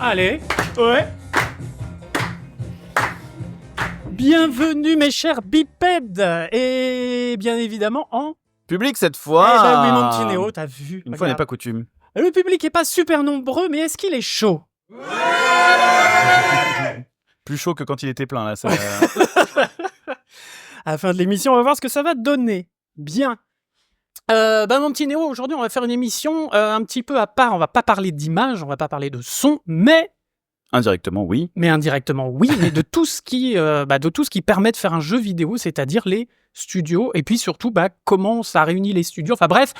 Allez, ouais. Bienvenue mes chers bipèdes et bien évidemment en... Public cette fois. Eh ben oui mon petit Néo, t'as vu. Une fois n'est pas coutume. Le public est pas super nombreux, mais est-ce qu'il est chaud? Plus chaud que quand il était plein là. Ça... À la fin de l'émission, on va voir ce que ça va donner. Bien. Mon petit Néo, aujourd'hui on va faire une émission un petit peu à part. On va pas parler d'image, on va pas parler de son, mais... Indirectement, oui. Mais indirectement, oui, mais de tout ce qui permet de faire un jeu vidéo, c'est-à-dire les studios, et puis surtout, comment ça réunit les studios. Enfin bref,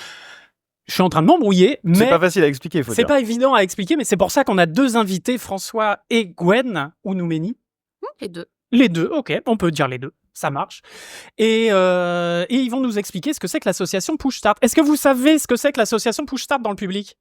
je suis en train de m'embrouiller, mais... C'est pas facile à expliquer, faut C'est dire. pas évident à expliquer, mais c'est pour ça qu'on a deux invités, François et Gwen, ou Noumeni. Les deux. Les deux, ok, on peut dire les deux, ça marche. Et ils vont nous expliquer ce que c'est que l'association Push Start. Est-ce que vous savez ce que c'est que l'association Push Start dans le public?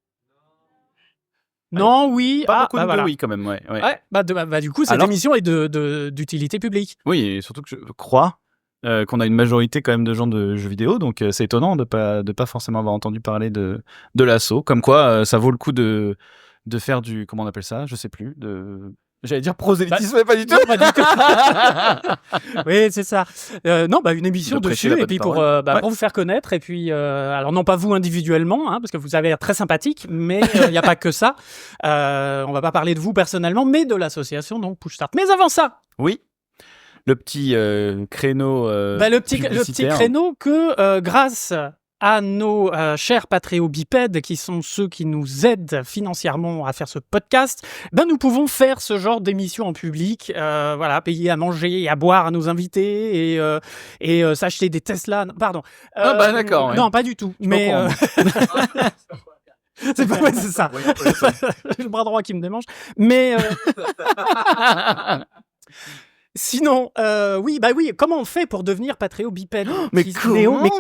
Non, oui. Pas beaucoup de voilà. oui quand même, ouais. Du coup, cette émission est d'utilité publique. Oui, et surtout que je crois qu'on a une majorité quand même de gens de jeux vidéo, donc c'est étonnant de pas forcément avoir entendu parler de l'asso. Comme quoi, ça vaut le coup de faire du... Comment on appelle ça? Je sais plus. J'allais dire prosélytisme, mais pas du tout. Non, pas du tout. Oui, c'est ça. Une émission dessus, et puis pour vous faire connaître, et puis, alors non pas vous individuellement, parce que vous avez l'air très sympathique, mais il n'y a pas que ça. On va pas parler de vous personnellement, mais de l'association, donc Push Start. Mais avant ça... Oui. Le petit créneau le petit créneau que, grâce à nos chers patriotes-bipèdes, qui sont ceux qui nous aident financièrement à faire ce podcast, nous pouvons faire ce genre d'émission en public, payer à manger et à boire à nos invités et s'acheter des Tesla. Pardon. D'accord. Non, pas du tout. Mais c'est pas vrai, c'est ça. J'ai le bras droit qui me démange. Mais sinon, comment on fait pour devenir patriote-bipède? Mais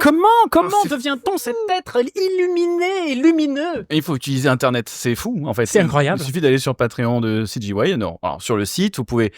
comment devient-on cet être illuminé et lumineux? Et il faut utiliser Internet, c'est fou en fait. C'est incroyable. Il suffit d'aller sur Patreon de CGY. Non, alors sur le site, vous pouvez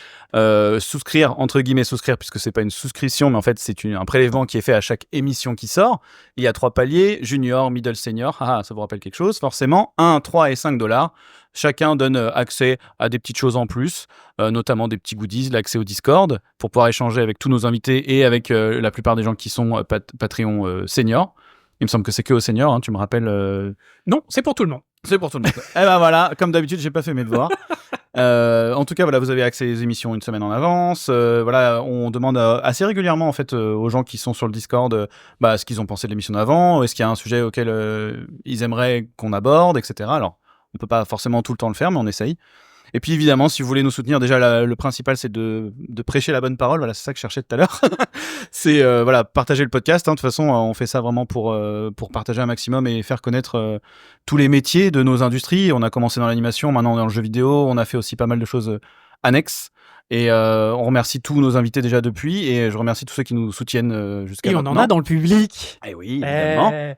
souscrire, entre guillemets souscrire, puisque c'est pas une souscription, mais en fait c'est un prélèvement qui est fait à chaque émission qui sort. Il y a 3 paliers, junior, middle, senior. Ça vous rappelle quelque chose forcément. 1, 3 et 5 $. Chacun donne accès à des petites choses en plus, notamment des petits goodies, l'accès au Discord, pour pouvoir échanger avec tous nos invités et avec la plupart des gens qui sont Patreon senior. Il me semble que c'est que aux seniors, tu me rappelles Non, c'est pour tout le monde. C'est pour tout le monde. Eh ben voilà, comme d'habitude, j'ai pas fait mes devoirs. En tout cas, vous avez accès aux émissions une semaine en avance. On demande assez régulièrement en fait aux gens qui sont sur le Discord ce qu'ils ont pensé de l'émission d'avant, est-ce qu'il y a un sujet auquel ils aimeraient qu'on aborde, etc. Alors, on peut pas forcément tout le temps le faire, mais on essaye. Et puis évidemment, si vous voulez nous soutenir, déjà le principal c'est de prêcher la bonne parole. Voilà, c'est ça que je cherchais tout à l'heure. C'est partager le podcast. De toute façon, on fait ça vraiment pour partager un maximum et faire connaître tous les métiers de nos industries. On a commencé dans l'animation, maintenant on est dans le jeu vidéo. On a fait aussi pas mal de choses annexes. Et on remercie tous nos invités déjà depuis. Et je remercie tous ceux qui nous soutiennent jusqu'à maintenant. Et on en a dans le public. Eh oui, évidemment.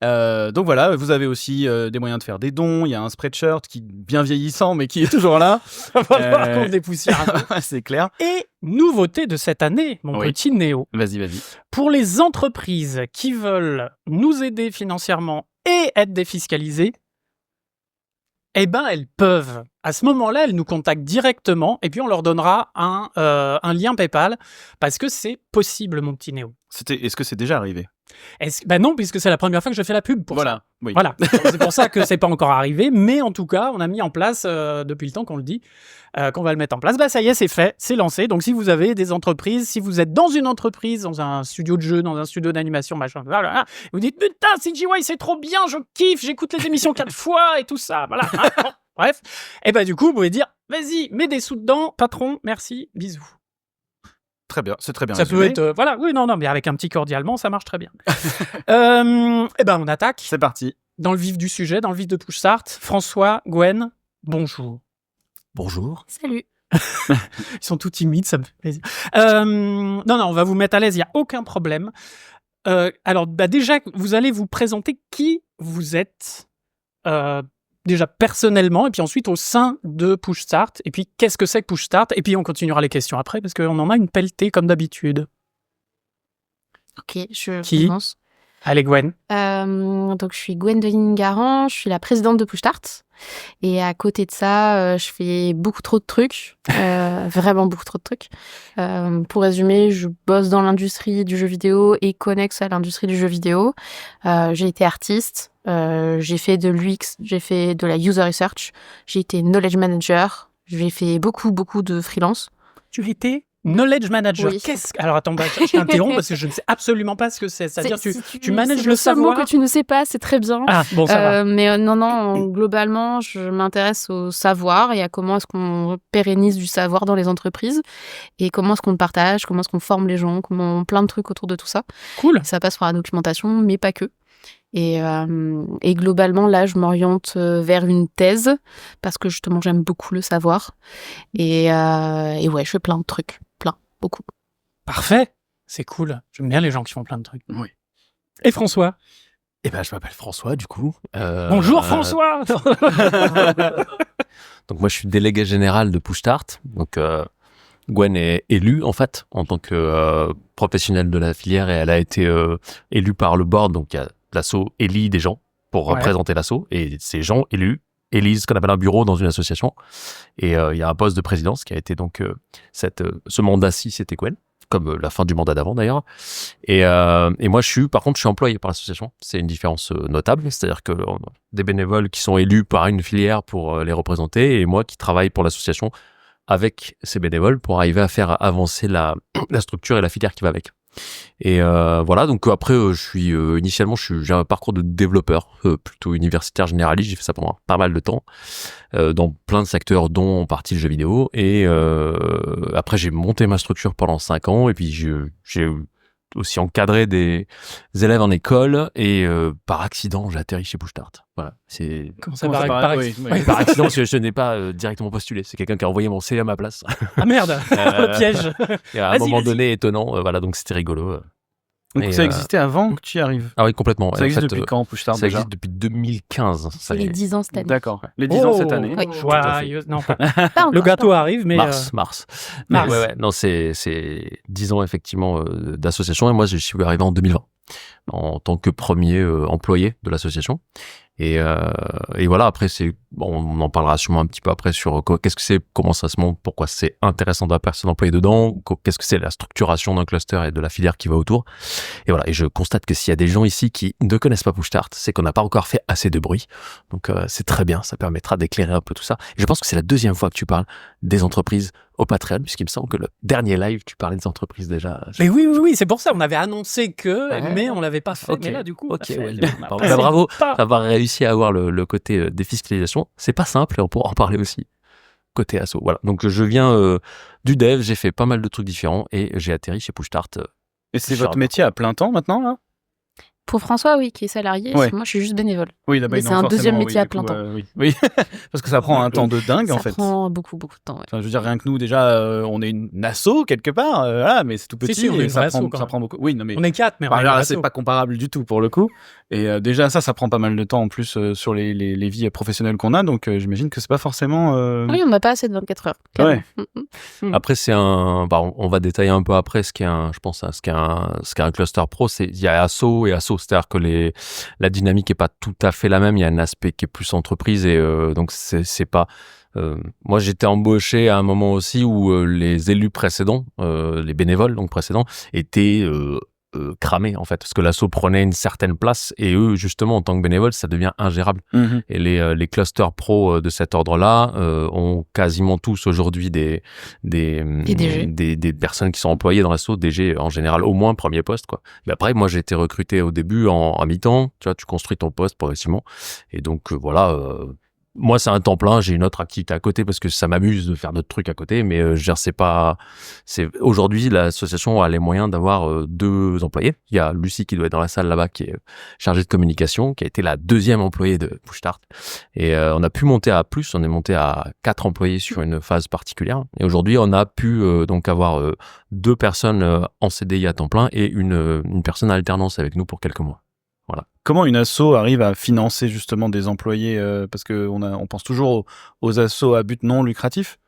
Donc voilà, vous avez aussi des moyens de faire des dons. Il y a un Spreadshirt qui est bien vieillissant, mais qui est toujours là. Ça va falloir qu'on le dépoussière un peu. C'est clair. Et nouveauté de cette année, mon petit Néo. Vas-y. Pour les entreprises qui veulent nous aider financièrement et être défiscalisées, elles peuvent. À ce moment-là, elles nous contactent directement et puis on leur donnera un lien PayPal parce que c'est possible, mon petit Néo. Est-ce que c'est déjà arrivé? Non, puisque c'est la première fois que je fais la pub pour ça. Oui. Voilà, c'est pour ça que c'est pas encore arrivé, mais en tout cas, on a mis en place, depuis le temps qu'on le dit, qu'on va le mettre en place. Ça y est, c'est fait, c'est lancé. Donc si vous avez des entreprises, si vous êtes dans une entreprise, dans un studio de jeu, dans un studio d'animation, voilà, vous dites, putain, CGY, c'est trop bien, je kiffe, j'écoute les émissions 4 fois et tout ça, voilà. Bref, du coup, vous pouvez dire, vas-y, mets des sous dedans, patron, merci, bisous. Très bien, c'est très bien. Ça résumé. peut être, mais avec un petit cordialement, ça marche très bien. On attaque. C'est parti. Dans le vif du sujet, dans le vif de Push Start. François, Gwen, bonjour. Bonjour. Salut. Ils sont tout timides, ça me fait plaisir. On va vous mettre à l'aise, il n'y a aucun problème. Déjà, vous allez vous présenter qui vous êtes déjà personnellement, et puis ensuite au sein de Push Start, et puis qu'est-ce que c'est que Push Start, et puis on continuera les questions après, parce qu'on en a une pelletée comme d'habitude. Ok, je Qui commence. Allez, Gwen. Donc, je suis Gwendoline Garand, je suis la présidente de Push-Start. Et à côté de ça, je fais beaucoup trop de trucs, vraiment beaucoup trop de trucs. Pour résumer, je bosse dans l'industrie du jeu vidéo et connexe à l'industrie du jeu vidéo. J'ai été artiste, j'ai fait de l'UX, j'ai fait de la user research, j'ai été knowledge manager, j'ai fait beaucoup de freelance. Tu étais knowledge manager. Oui. Alors attends, je t'interromps parce que je ne sais absolument pas ce que c'est. C'est-à-dire tu manages c'est le seul mot savoir. que tu ne sais pas, c'est très bien. Ah bon, ça va. Mais non, globalement, je m'intéresse au savoir et à comment est-ce qu'on pérennise du savoir dans les entreprises et comment est-ce qu'on le partage, comment est-ce qu'on forme les gens, comment plein de trucs autour de tout ça. Cool. Et ça passe par la documentation, mais pas que. Et globalement, là, je m'oriente vers une thèse parce que justement, j'aime beaucoup le savoir. Et ouais, je fais plein de trucs, beaucoup. Parfait. C'est cool. J'aime bien les gens qui font plein de trucs. Oui. Et François? Eh ben, je m'appelle François, du coup. Bonjour François. Donc moi, je suis délégué général de Push-Start. Donc Gwen est élue, en fait, en tant que professionnelle de la filière, et elle a été élue par le board. Donc il y a l'asso élit des gens pour représenter l'asso, et ces gens élus élisent ce qu'on appelle un bureau dans une association. Et il y a un poste de présidence qui a été donc ce mandat-ci, c'était Gwen, comme la fin du mandat d'avant d'ailleurs. Et moi, je suis employé par l'association. C'est une différence notable, c'est-à-dire que des bénévoles qui sont élus par une filière pour les représenter, et moi qui travaille pour l'association avec ces bénévoles pour arriver à faire avancer la structure et la filière qui va avec. Et voilà, donc après, initialement, j'ai un parcours de développeur, plutôt universitaire généraliste. J'ai fait ça pendant pas mal de temps, dans plein de secteurs, dont en partie le jeu vidéo. Et après, j'ai monté ma structure pendant 5 ans, et puis j'ai aussi encadré des élèves en école, et par accident, j'ai atterri chez Push-Start. Voilà, c'est... Comment ça par oui. Par accident, parce que je n'ai pas directement postulé. C'est quelqu'un qui a envoyé mon CV à ma place. Ah merde. Piège. Et à un moment donné, étonnant, voilà, donc c'était rigolo. Donc Et, ça existait avant que tu y arrives. Ah oui, complètement. Ça existe depuis quand, Push-Start, Ça déjà existe depuis 2015. C'est les 10 ans cette année. D'accord. Les 10 ans cette année. Oui. Joyeux. Non, pas. Pas encore, Le gâteau pas arrive, mais Mars. Mais Mars. ouais, non, c'est 10 ans effectivement d'association, et moi je suis arrivé en 2020 en tant que premier employé de l'association. Et voilà, après, on en parlera sûrement un petit peu après sur qu'est-ce que c'est, comment ça se monte, pourquoi c'est intéressant d'avoir personne employée dedans, qu'est-ce que c'est la structuration d'un cluster et de la filière qui va autour. Et voilà, et je constate que s'il y a des gens ici qui ne connaissent pas Push-Start, c'est qu'on n'a pas encore fait assez de bruit. Donc c'est très bien, ça permettra d'éclairer un peu tout ça. Et je pense que c'est la deuxième fois que tu parles des entreprises au Patreon, puisqu'il me semble que le dernier live, tu parlais des entreprises déjà. Mais oui, c'est pour ça. On avait annoncé que, Ouais. mais on l'avait pas fait. Ok. Mais là, du coup, on Ok, l'a fait. ouais, On a bah, passé bravo le pas. d'avoir réussi à avoir le côté défiscalisation. C'est pas simple, et on pourra en parler aussi côté asso. Voilà. Donc je viens du dev, j'ai fait pas mal de trucs différents, et j'ai atterri chez Push-Start. Et c'est votre métier à plein temps maintenant, là? Pour François, oui, qui est salarié, Ouais. moi je suis juste bénévole. Oui, d'abord, Mais c'est un deuxième métier à plein temps. Oui, parce que ça prend un temps de dingue, Ça en fait. prend beaucoup de temps. Ouais. Enfin, je veux dire, rien que nous, déjà, on est une asso, quelque part, voilà, mais c'est tout petit, Si, on est et une ça vraie prend, asso, quand ça même. prend beaucoup. Oui, non, mais... On est 4, mais on Enfin, est là, un c'est asso. pas comparable du tout, pour le coup. Et déjà, ça prend pas mal de temps, en plus, sur les vies professionnelles qu'on a, donc j'imagine que c'est pas forcément... Oui, on n'a pas assez de 24 heures. clairement. Ouais. Après, on va détailler un peu après ce qu'est un cluster pro. Il y a asso et asso, c'est-à-dire que la dynamique est pas tout à fait la même. Il y a un aspect qui est plus entreprise, et donc c'est pas. Moi, j'étais embauché à un moment aussi où les élus précédents, les bénévoles donc précédents, étaient cramés, en fait, parce que l'asso prenait une certaine place, et eux, justement, en tant que bénévoles, ça devient ingérable. Mhm. Et les clusters pro de cet ordre-là ont quasiment tous aujourd'hui des personnes qui sont employées dans l'asso, DG en général, au moins premier poste, quoi. Mais après, moi, j'ai été recruté au début en mi-temps. Tu vois, tu construis ton poste progressivement. Et donc, voilà. Moi, c'est un temps plein. J'ai une autre activité à côté parce que ça m'amuse de faire d'autres trucs à côté. Mais je veux dire, aujourd'hui, l'association a les moyens d'avoir 2 employés. Il y a Lucie qui doit être dans la salle là-bas, qui est chargée de communication, qui a été la 2e employée de Push-Start. Et on a pu monter à plus. On est monté à 4 employés sur une phase particulière. Et aujourd'hui, on a pu donc avoir 2 personnes en CDI à temps plein et une personne en alternance avec nous pour quelques mois. Voilà. Comment une asso arrive à financer justement des employés, parce que on pense toujours aux assos à but non lucratif.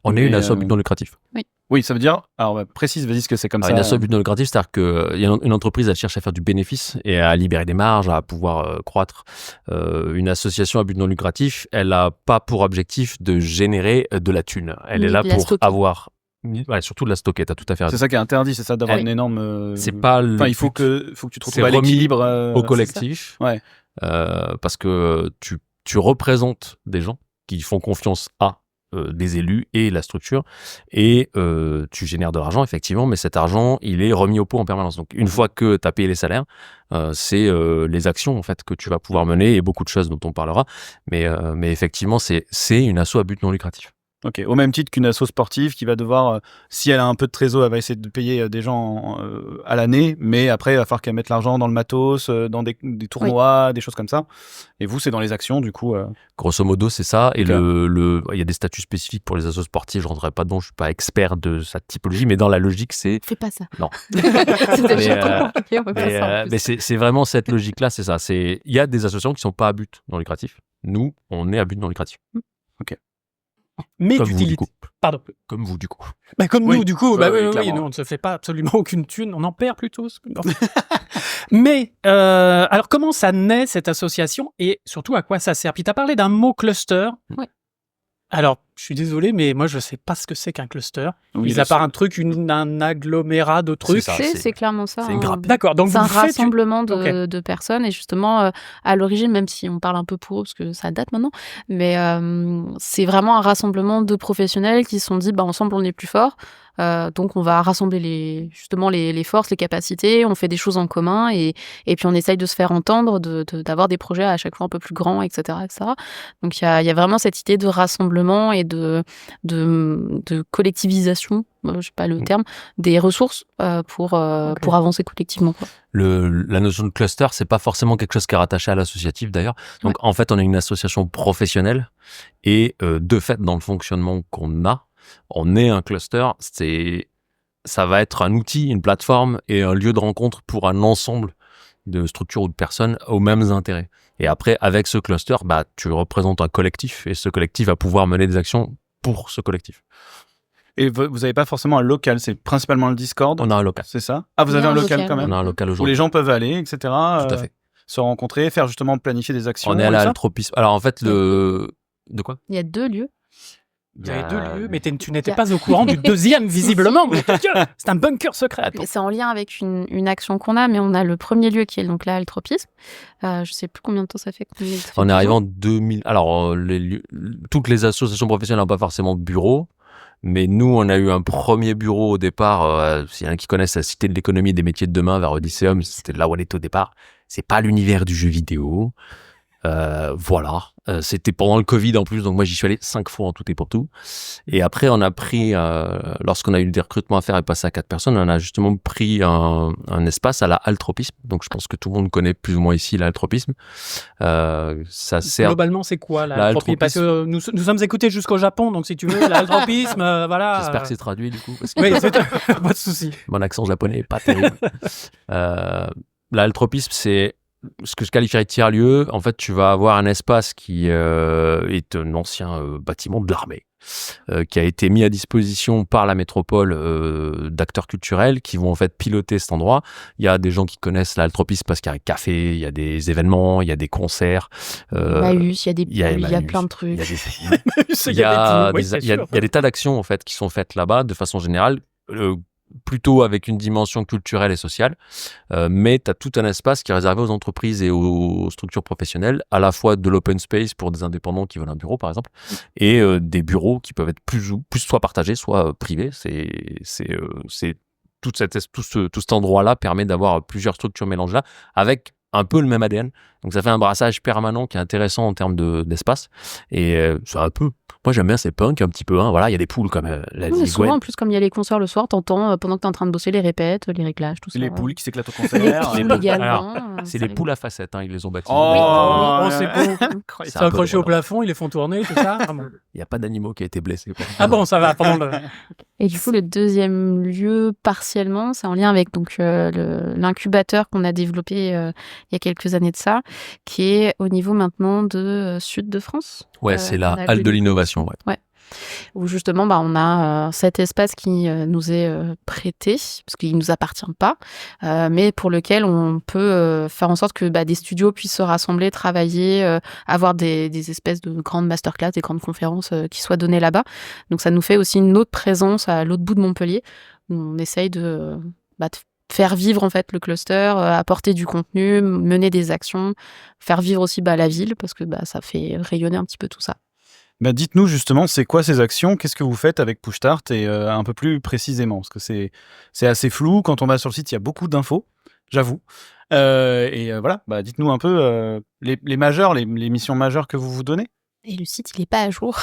On est Mais, une asso à but non lucratif. Oui. Oui, ça veut dire. Alors, précise, vas-y ce que c'est comme Alors, ça. une asso à but non lucratif, c'est-à-dire qu'une entreprise, elle cherche à faire du bénéfice et à libérer des marges, à pouvoir croître. Une association à but non lucratif, elle n'a pas pour objectif de générer de la thune. Elle Ni est là de la pour stocker. avoir... Ouais, surtout de la stocker, t'as tout à fait C'est raison. ça qui est interdit, c'est ça, d'avoir Oui. une énorme. C'est pas le Enfin, il faut but. que tu te C'est retrouves à remis l'équilibre. au collectif. Ouais. Parce que tu représentes des gens qui font confiance à des élus et la structure, et tu génères de l'argent, effectivement, mais cet argent, il est remis au pot en permanence. Donc, une fois que tu as payé les salaires, c'est les actions, en fait, que tu vas pouvoir mener, et beaucoup de choses dont on parlera. Mais effectivement, c'est une asso à but non lucratif. Ok, au même titre qu'une asso sportive qui va devoir, si elle a un peu de trésor, elle va essayer de payer des gens à l'année, mais après, il va falloir qu'elle mette l'argent dans le matos, dans des tournois, des choses comme ça. Et vous, c'est dans les actions, du coup. Grosso modo, c'est ça. Et Ok. il y a des statuts spécifiques pour les assos sportifs. Je ne rentrerai pas dedans, je ne suis pas expert de cette typologie, mais dans la logique, c'est... Fais pas ça. Non. C'est déjà Mais, compliqué, on peut pas ça en plus. mais c'est vraiment cette logique-là, c'est ça. Il y a des associations qui ne sont pas à but non lucratif. Nous, on est à but non lucratif. Mais Comme vous, du d'utilité. coup. Pardon. Comme vous, du coup. Bah, comme Oui. nous, du coup, Ouais, oui, clairement. nous, on ne se fait pas absolument aucune thune, on en perd plutôt. Non. Mais, alors, comment ça naît, cette association, et surtout, à quoi ça sert? Puis, tu as parlé d'un mot cluster. Ouais. Alors, je suis désolé, mais moi, je ne sais pas ce que c'est qu'un cluster. Oui, Mis à part un truc, un agglomérat de trucs. ça. C'est clairement ça. c'est une hein. grappe. D'accord, donc C'est un vous faites rassemblement Ok. de personnes et justement à l'origine, même si on parle un peu pour eux parce que ça date maintenant, mais c'est vraiment un rassemblement de professionnels qui se sont dit bah ensemble on est plus fort, donc on va rassembler les forces, les capacités, on fait des choses en commun et puis on essaye de se faire entendre, d'avoir des projets à chaque fois un peu plus grands, etc., etc. Donc il y a vraiment cette idée de rassemblement et de collectivisation, je sais pas le terme, des ressources pour avancer collectivement, quoi. La notion de cluster, c'est pas forcément quelque chose qui est rattaché à l'associatif d'ailleurs. Donc en fait, on est une association professionnelle et de fait, dans le fonctionnement qu'on a, on est un cluster. Ça va être un outil, une plateforme et un lieu de rencontre pour un ensemble de structures ou de personnes aux mêmes intérêts. Et après, avec ce cluster, bah, tu représentes un collectif et ce collectif va pouvoir mener des actions pour ce collectif. Et vous n'avez pas forcément un local, c'est principalement le Discord. On a un local. C'est ça? Ah, vous avez un local quand On même? a un local Où aujourd'hui. les gens peuvent aller, etc. Tout à fait. Se rencontrer, faire justement planifier des actions. On est à et ça l'altropisme. Alors en fait, De quoi? Il y a 2 lieux. Vous avez 2 lieux, mais tu Il y n'étais a- pas au courant du deuxième, visiblement. Mon Dieu, c'est un bunker secret. Mais c'est en lien avec une action qu'on a, mais on a le premier lieu qui est donc là, le tropisme. Je sais plus combien de temps ça fait. On est arrivé en 2000. Alors, toutes les associations professionnelles n'ont pas forcément de bureau, mais nous, on a eu un premier bureau au départ. S'il y en a qui connaissent la Cité de l'économie et des métiers de demain vers Odysseum, c'était là où on était au départ. C'est pas l'univers du jeu vidéo. Voilà. C'était pendant le Covid en plus, donc moi j'y suis allé 5 fois en tout et pour tout. Et après, on a pris, lorsqu'on a eu des recrutements à faire et passé à 4 personnes, on a justement pris un espace à la Altropisme. Donc je pense que tout le monde connaît plus ou moins ici l'altropisme. Ça sert. Globalement, c'est quoi La l'altropisme? Parce que nous sommes écoutés jusqu'au Japon, donc si tu veux, l'altropisme, voilà. J'espère que c'est traduit du coup. Parce que Oui, pas de souci. mon accent japonais est pas terrible. L'altropisme, c'est ce que je qualifierais de tiers-lieu. En fait, tu vas avoir un espace qui est un ancien bâtiment de l'armée, qui a été mis à disposition par la métropole d'acteurs culturels qui vont en fait piloter cet endroit. Il y a des gens qui connaissent l'altropisme parce qu'il y a un café, il y a des événements, il y a des concerts. Emmaüs, il y a des il y a poules, il y a Emmaüs, plein de il y trucs. a des- Il y a des poules, oui, c'est il y a sûr. des tas d'actions en fait qui sont faites là-bas de façon générale, plutôt avec une dimension culturelle et sociale, mais tu as tout un espace qui est réservé aux entreprises et aux structures professionnelles, à la fois de l'open space pour des indépendants qui veulent un bureau par exemple, et des bureaux qui peuvent être plus soit partagés, soit privés. Tout cet endroit-là permet d'avoir plusieurs structures mélangées là, avec un peu le même ADN. Donc ça fait un brassage permanent qui est intéressant en termes d'espace. Et c'est un peu... Moi j'aime bien, c'est punk un petit peu. Hein. Voilà, il y a des poules comme l'a Oui, dit souvent, Gwen. en plus, comme il y a les concerts le soir, t'entends pendant que t'es en train de bosser les répètes, les réglages, tout ça. Les poules qui s'éclatent au Les concert. poules poules. également. C'est ça les les- poules à facettes, hein, ils les ont bâties. Oh, c'est beau. C'est C'est un peu accroché au drôle, hein. plafond, ils les font tourner, tout ça. Ah bon. Il n'y a pas d'animaux qui a été blessé. Ah bon, ça va, pendant le... Et du coup, le deuxième lieu, partiellement, c'est en lien avec donc l'incubateur qu'on a développé il y a quelques années de ça, qui est au niveau maintenant de Sud de France. Ouais, c'est la on a halle de appelé- l'innovation. Ouais. où justement on a cet espace qui nous est prêté, parce qu'il ne nous appartient pas, mais pour lequel on peut faire en sorte que des studios puissent se rassembler, travailler, avoir des espèces de grandes masterclass, des grandes conférences qui soient données là-bas. Donc ça nous fait aussi une autre présence à l'autre bout de Montpellier, où on essaye de faire vivre en fait le cluster, apporter du contenu, mener des actions, faire vivre aussi la ville, parce que ça fait rayonner un petit peu tout ça. Dites-nous justement, c'est quoi ces actions? Qu'est-ce que vous faites avec Push-Start et un peu plus précisément? Parce que c'est assez flou. Quand on va sur le site, il y a beaucoup d'infos, j'avoue. Voilà, dites-nous un peu les majeurs, les missions majeures que vous vous donnez. Et le site, il n'est pas à jour.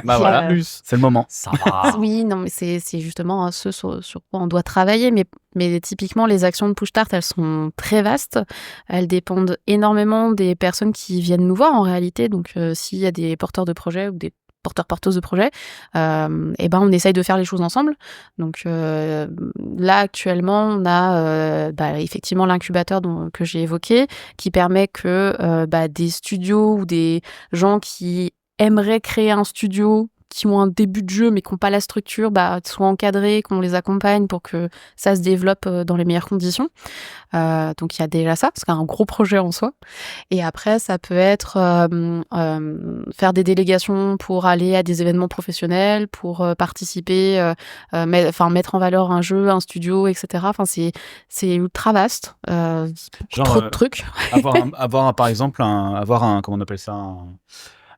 Voilà, c'est le moment. Ça va. Oui, non, mais c'est justement ce sur quoi on doit travailler. Mais typiquement, les actions de Push-Start, elles sont très vastes. Elles dépendent énormément des personnes qui viennent nous voir en réalité. Donc, s'il y a des porteurs de projets ou des porteurs-porteuses de projets, on essaye de faire les choses ensemble. Donc là, actuellement, on a effectivement l'incubateur que j'ai évoqué, qui permet que des studios ou des gens qui aimeraient créer un studio, qui ont un début de jeu mais qui n'ont pas la structure, soient encadrés, qu'on les accompagne pour que ça se développe dans les meilleures conditions. Donc il y a déjà ça, c'est un gros projet en soi. Et après, ça peut être faire des délégations pour aller à des événements professionnels, pour participer, mettre en valeur un jeu, un studio, etc. Enfin, c'est ultra vaste, trop de trucs. avoir par exemple comment on appelle ça,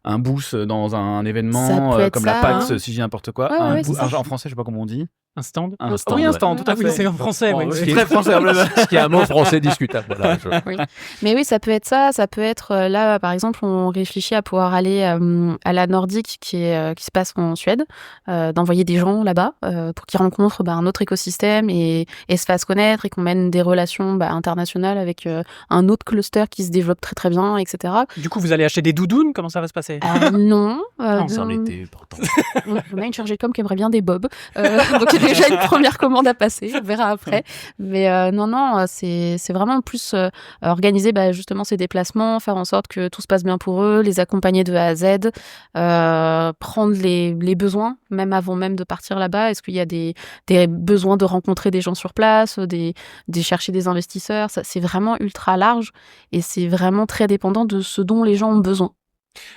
un booth dans un événement comme la PAX, si j'ai n'importe quoi. En français, je sais pas comment on dit. Un stand. Un stand, oui, un stand, tout à fait. Oui, c'est en français. C'est très français. Ce qui est un mot français discutable. Voilà, Oui. Mais oui, ça peut être ça. Ça peut être là, par exemple, on réfléchit à pouvoir aller à la Nordique qui se passe en Suède, d'envoyer des gens là-bas pour qu'ils rencontrent un autre écosystème et se fassent connaître et qu'on mène des relations internationales avec un autre cluster qui se développe très très bien, etc. Du coup, vous allez acheter des doudounes? Comment ça va se passer? Non. ça en était pourtant. On a une chargée de com qui aimerait bien des bobs. Donc il y a déjà une première commande à passer. On verra après. Mais non, c'est vraiment plus organiser justement ces déplacements, faire en sorte que tout se passe bien pour eux, les accompagner de A à Z, prendre les besoins, même avant même de partir là-bas. Est-ce qu'il y a des besoins de rencontrer des gens sur place, de chercher des investisseurs? Ça, c'est vraiment ultra large et c'est vraiment très dépendant de ce dont les gens ont besoin.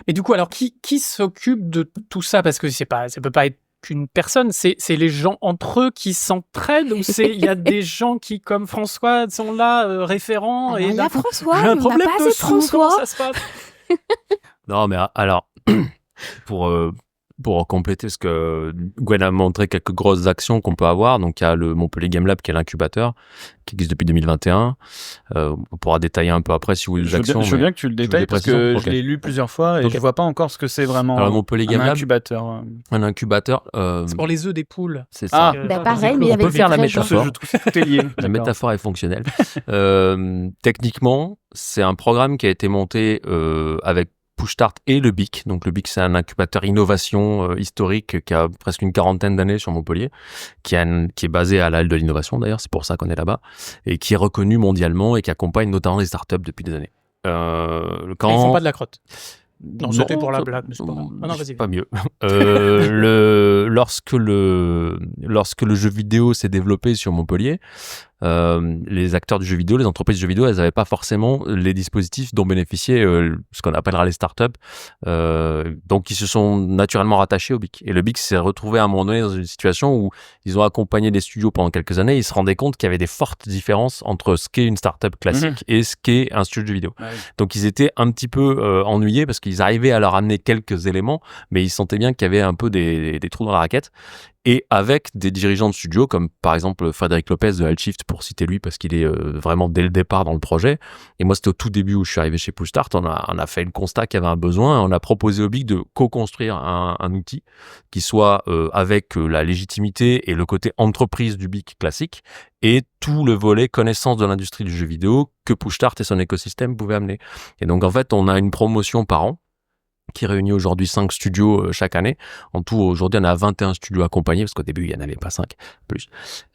Mais du coup, alors qui s'occupe de tout ça? Parce que ça peut pas être qu'une personne, c'est les gens entre eux qui s'entraident, ou il y a des gens qui, comme François, sont là, référents, et il y a François, j'ai un on problème n'a pas assez de dessous, comment François. ça se passe? Non, mais alors, pour compléter, parce que Gwen a montré quelques grosses actions qu'on peut avoir. Donc, il y a le Montpellier Game Lab, qui est l'incubateur, qui existe depuis 2021. On pourra détailler un peu après si vous voulez les actions. Je veux bien que tu le détailles, parce que je l'ai lu plusieurs fois et je vois pas encore ce que c'est vraiment. Alors, Montpellier Game Lab, incubateur. Un incubateur. C'est pour les œufs des poules. C'est ça. Pareil, mais on avec peut faire la vrais gens. métaphore. Je trouve que tout est lié. La métaphore est fonctionnelle. Techniquement, c'est un programme qui a été monté avec Push-Start et le BIC. Donc le BIC, c'est un incubateur innovation historique qui a presque une 40aine d'années sur Montpellier, qui est basé à la Halle de l'innovation d'ailleurs, c'est pour ça qu'on est là-bas, et qui est reconnu mondialement et qui accompagne notamment les startups depuis des années. Ils font pas de la crotte. Non, c'était pour la blague, mais c'est pas grave. Ah non, vas-y. Pas mieux. Lorsque le jeu vidéo s'est développé sur Montpellier, les acteurs du jeu vidéo, les entreprises du jeu vidéo, elles n'avaient pas forcément les dispositifs dont bénéficiaient ce qu'on appellera les startups. Donc, ils se sont naturellement rattachés au BIC. Et le BIC s'est retrouvé à un moment donné dans une situation où ils ont accompagné des studios pendant quelques années. Ils se rendaient compte qu'il y avait des fortes différences entre ce qu'est une startup classique et ce qu'est un studio de jeu vidéo. Ouais. Donc, ils étaient un petit peu ennuyés parce qu'ils arrivaient à leur amener quelques éléments, mais ils sentaient bien qu'il y avait un peu des trous dans la raquette. Et avec des dirigeants de studio, comme par exemple Frédéric Lopez de Haltshift, pour citer lui, parce qu'il est vraiment dès le départ dans le projet. Et moi, c'était au tout début où je suis arrivé chez Push-Start. On a fait le constat qu'il y avait un besoin. On a proposé au BIC de co-construire un outil qui soit avec la légitimité et le côté entreprise du BIC classique et tout le volet connaissance de l'industrie du jeu vidéo que Push-Start et son écosystème pouvaient amener. Et donc, en fait, on a une promotion par an qui réunit aujourd'hui 5 studios chaque année. En tout, aujourd'hui, on a 21 studios accompagnés, parce qu'au début, il n'y en avait pas 5, plus.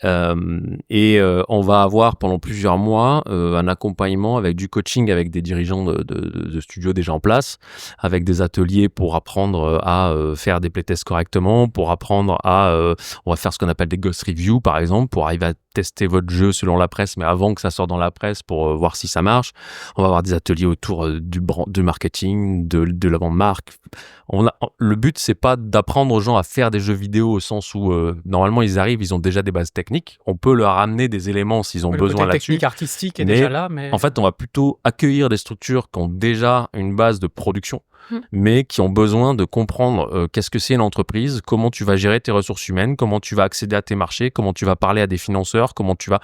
On va avoir pendant plusieurs mois un accompagnement avec du coaching avec des dirigeants de studios déjà en place, avec des ateliers pour apprendre à faire des playtests correctement, pour apprendre on va faire ce qu'on appelle des ghost reviews, par exemple, pour arriver à tester votre jeu selon la presse, mais avant que ça sorte dans la presse pour voir si ça marche. On va avoir des ateliers autour du marketing, de la vente marque. Le but, c'est pas d'apprendre aux gens à faire des jeux vidéo au sens où normalement ils arrivent, ils ont déjà des bases techniques. On peut leur amener des éléments s'ils ont besoin le côté là-dessus. technique artistique est déjà là, mais En fait, on va plutôt accueillir des structures qui ont déjà une base de production, mais qui ont besoin de comprendre qu'est-ce que c'est une entreprise, comment tu vas gérer tes ressources humaines, comment tu vas accéder à tes marchés, comment tu vas parler à des financeurs, comment tu vas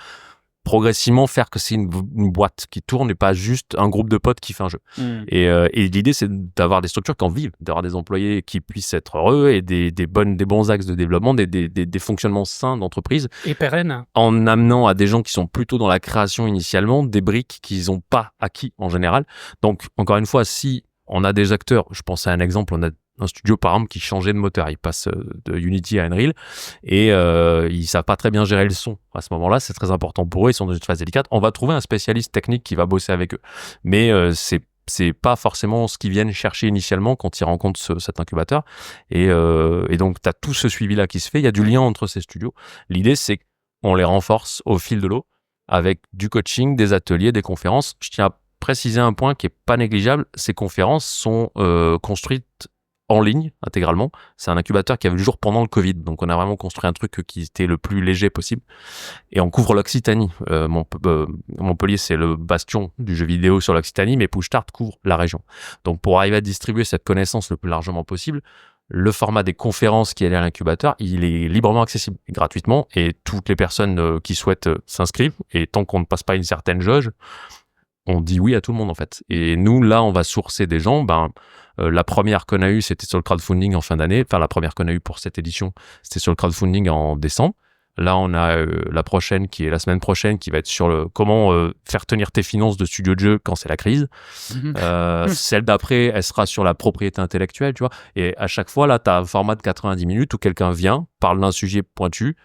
progressivement faire que c'est une boîte qui tourne et pas juste un groupe de potes qui fait un jeu. Et l'idée, c'est d'avoir des structures qui en vivent, d'avoir des employés qui puissent être heureux et des bons axes de développement, des fonctionnements sains d'entreprise. Et pérenne. En amenant à des gens qui sont plutôt dans la création initialement, des briques qu'ils n'ont pas acquis en général. Donc, encore une fois, si on a des acteurs, je pense à un exemple, on a un studio par exemple qui changeait de moteur, il passe de Unity à Unreal et ils savent pas très bien gérer le son à ce moment-là, c'est très important pour eux, ils sont dans une phase délicate. On va trouver un spécialiste technique qui va bosser avec eux, mais c'est pas forcément ce qu'ils viennent chercher initialement quand ils rencontrent cet incubateur et donc tu as tout ce suivi là qui se fait, il y a du lien entre ces studios. L'idée, c'est qu'on les renforce au fil de l'eau avec du coaching, des ateliers, des conférences. Je tiens à préciser un point qui est pas négligeable, ces conférences sont construites en ligne intégralement. C'est un incubateur qui avait le jour pendant le Covid, donc on a vraiment construit un truc qui était le plus léger possible. Et on couvre l'Occitanie. Montpellier, c'est le bastion du jeu vidéo sur l'Occitanie, mais Push-Start couvre la région. Donc pour arriver à distribuer cette connaissance le plus largement possible, le format des conférences qui est à l'incubateur, il est librement accessible, gratuitement, et toutes les personnes qui souhaitent s'inscrivent. Et tant qu'on ne passe pas une certaine jauge, on dit oui à tout le monde en fait. Et nous, là, on va sourcer des gens. La première qu'on a eue, c'était sur le crowdfunding en fin d'année. Enfin, la première qu'on a eue pour cette édition, c'était sur le crowdfunding en décembre. Là, on a la prochaine, qui est la semaine prochaine, qui va être sur comment faire tenir tes finances de studio de jeu quand c'est la crise. Celle d'après, elle sera sur la propriété intellectuelle, tu vois. Et à chaque fois, là, tu as un format de 90 minutes où quelqu'un vient, parle d'un sujet pointu,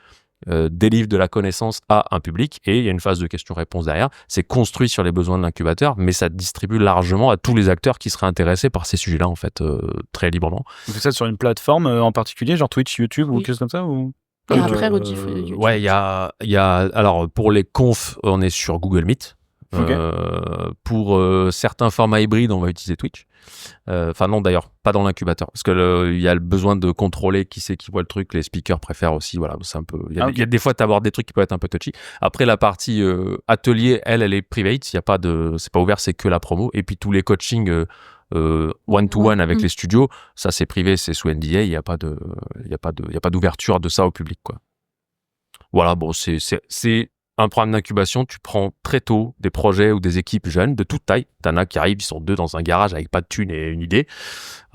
délivre de la connaissance à un public et il y a une phase de questions-réponses derrière. C'est construit sur les besoins de l'incubateur, mais ça distribue largement à tous les acteurs qui seraient intéressés par ces sujets-là, en fait, très librement. Vous faites ça sur une plateforme en particulier, genre Twitch, YouTube ou Oui. quelque chose comme ça ou... Et après, rediff, YouTube. Ouais, il y a, alors, pour les confs, on est sur Google Meet. Ok. Pour certains formats hybrides, on va utiliser Twitch. Enfin non, d'ailleurs, pas dans l'incubateur, parce que il y a le besoin de contrôler qui c'est qui voit le truc. Les speakers préfèrent aussi, voilà, c'est un peu. Il y a des fois, t'abordes des trucs qui peuvent être un peu touchy. Après, la partie atelier, elle est private. Il y a pas de, c'est pas ouvert, c'est que la promo. Et puis tous les coachings one-to-one avec les studios, ça c'est privé, c'est sous NDA. Il y a pas d'ouverture de ça au public, quoi. Voilà, bon, c'est un programme d'incubation, tu prends très tôt des projets ou des équipes jeunes de toute taille. T'en as qui arrivent, ils sont 2 dans un garage avec pas de thunes et une idée,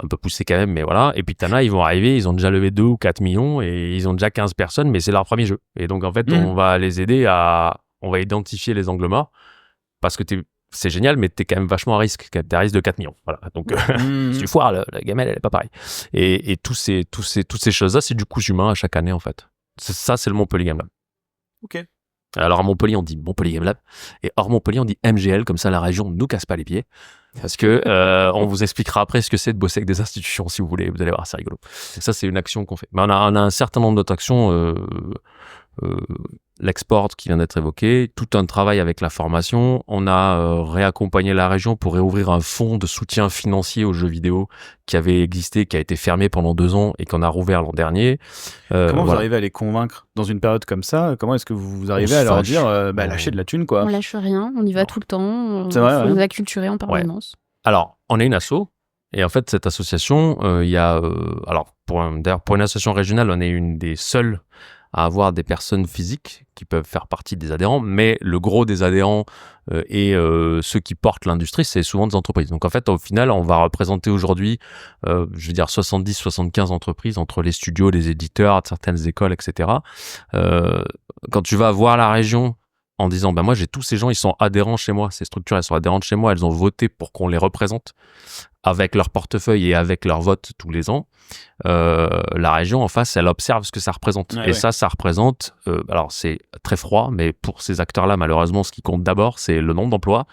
un peu poussé quand même, mais voilà. Et puis t'en as, ils vont arriver, ils ont déjà levé 2 ou 4 millions et ils ont déjà 15 personnes, mais c'est leur premier jeu. Et donc en fait, on va les aider on va identifier les angles morts parce que c'est génial, mais t'es quand même vachement à risque. T'es à risque de 4 millions. Voilà. Donc, si tu foires, la gamelle, elle est pas pareille. Et toutes ces choses-là, c'est du coût humain à chaque année, en fait. Ça, c'est le Montpellier Game Lab. Ok. Alors à Montpellier, on dit Montpellier Game Lab, et hors Montpellier, on dit MGL, comme ça la région ne nous casse pas les pieds, parce que on vous expliquera après ce que c'est de bosser avec des institutions, si vous voulez, vous allez voir, c'est rigolo. Et ça, c'est une action qu'on fait. Mais on a un certain nombre d'autres actions, l'export qui vient d'être évoqué, tout un travail avec la formation. On a réaccompagné la région pour réouvrir un fonds de soutien financier aux jeux vidéo qui avait existé, qui a été fermé pendant 2 ans et qu'on a rouvert l'an dernier. Comment vous arrivez à les convaincre dans une période comme ça? Comment est-ce que vous arrivez à leur dire lâchez de la thune, quoi? On lâche rien, on y va tout le temps. C'est vrai, on nous a acculturés en permanence. Alors, on est une asso. Et en fait, cette association, il y a... alors, pour une association régionale, on est une des seules à avoir des personnes physiques qui peuvent faire partie des adhérents, mais le gros des adhérents et ceux qui portent l'industrie, c'est souvent des entreprises. Donc en fait, au final, on va représenter aujourd'hui, je veux dire 70-75 entreprises entre les studios, les éditeurs, certaines écoles, etc. Quand tu vas voir la région, en disant moi j'ai tous ces gens, ils sont adhérents chez moi, ces structures elles sont adhérentes chez moi, elles ont voté pour qu'on les représente avec leur portefeuille et avec leur vote tous les ans. La région en face, elle observe ce que ça représente. Ouais, et ça représente, alors c'est très froid, mais pour ces acteurs-là, malheureusement, ce qui compte d'abord, c'est le nombre d'emplois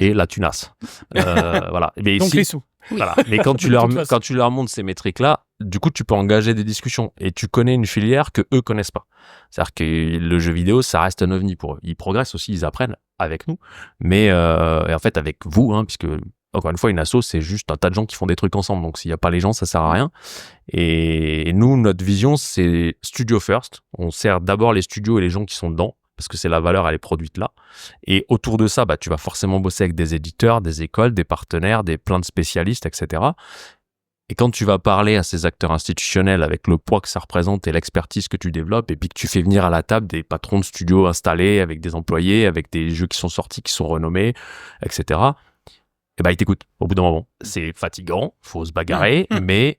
et la tunasse. Voilà. Mais Donc ici, les sous. voilà. Mais quand tu leur montres ces métriques-là, du coup, tu peux engager des discussions et tu connais une filière que eux connaissent pas. C'est-à-dire que le jeu vidéo, ça reste un ovni pour eux. Ils progressent aussi, ils apprennent avec nous, mais et en fait avec vous, puisque encore une fois, une asso, c'est juste un tas de gens qui font des trucs ensemble. Donc, s'il n'y a pas les gens, ça sert à rien. Et nous, notre vision, c'est studio first. On sert d'abord les studios et les gens qui sont dedans, parce que c'est la valeur, elle est produite là. Et autour de ça, tu vas forcément bosser avec des éditeurs, des écoles, des partenaires, plein de spécialistes, etc. Et quand tu vas parler à ces acteurs institutionnels avec le poids que ça représente et l'expertise que tu développes, et puis que tu fais venir à la table des patrons de studios installés, avec des employés, avec des jeux qui sont sortis, qui sont renommés, etc., ils t'écoutent au bout d'un moment. C'est fatigant, faut se bagarrer, mais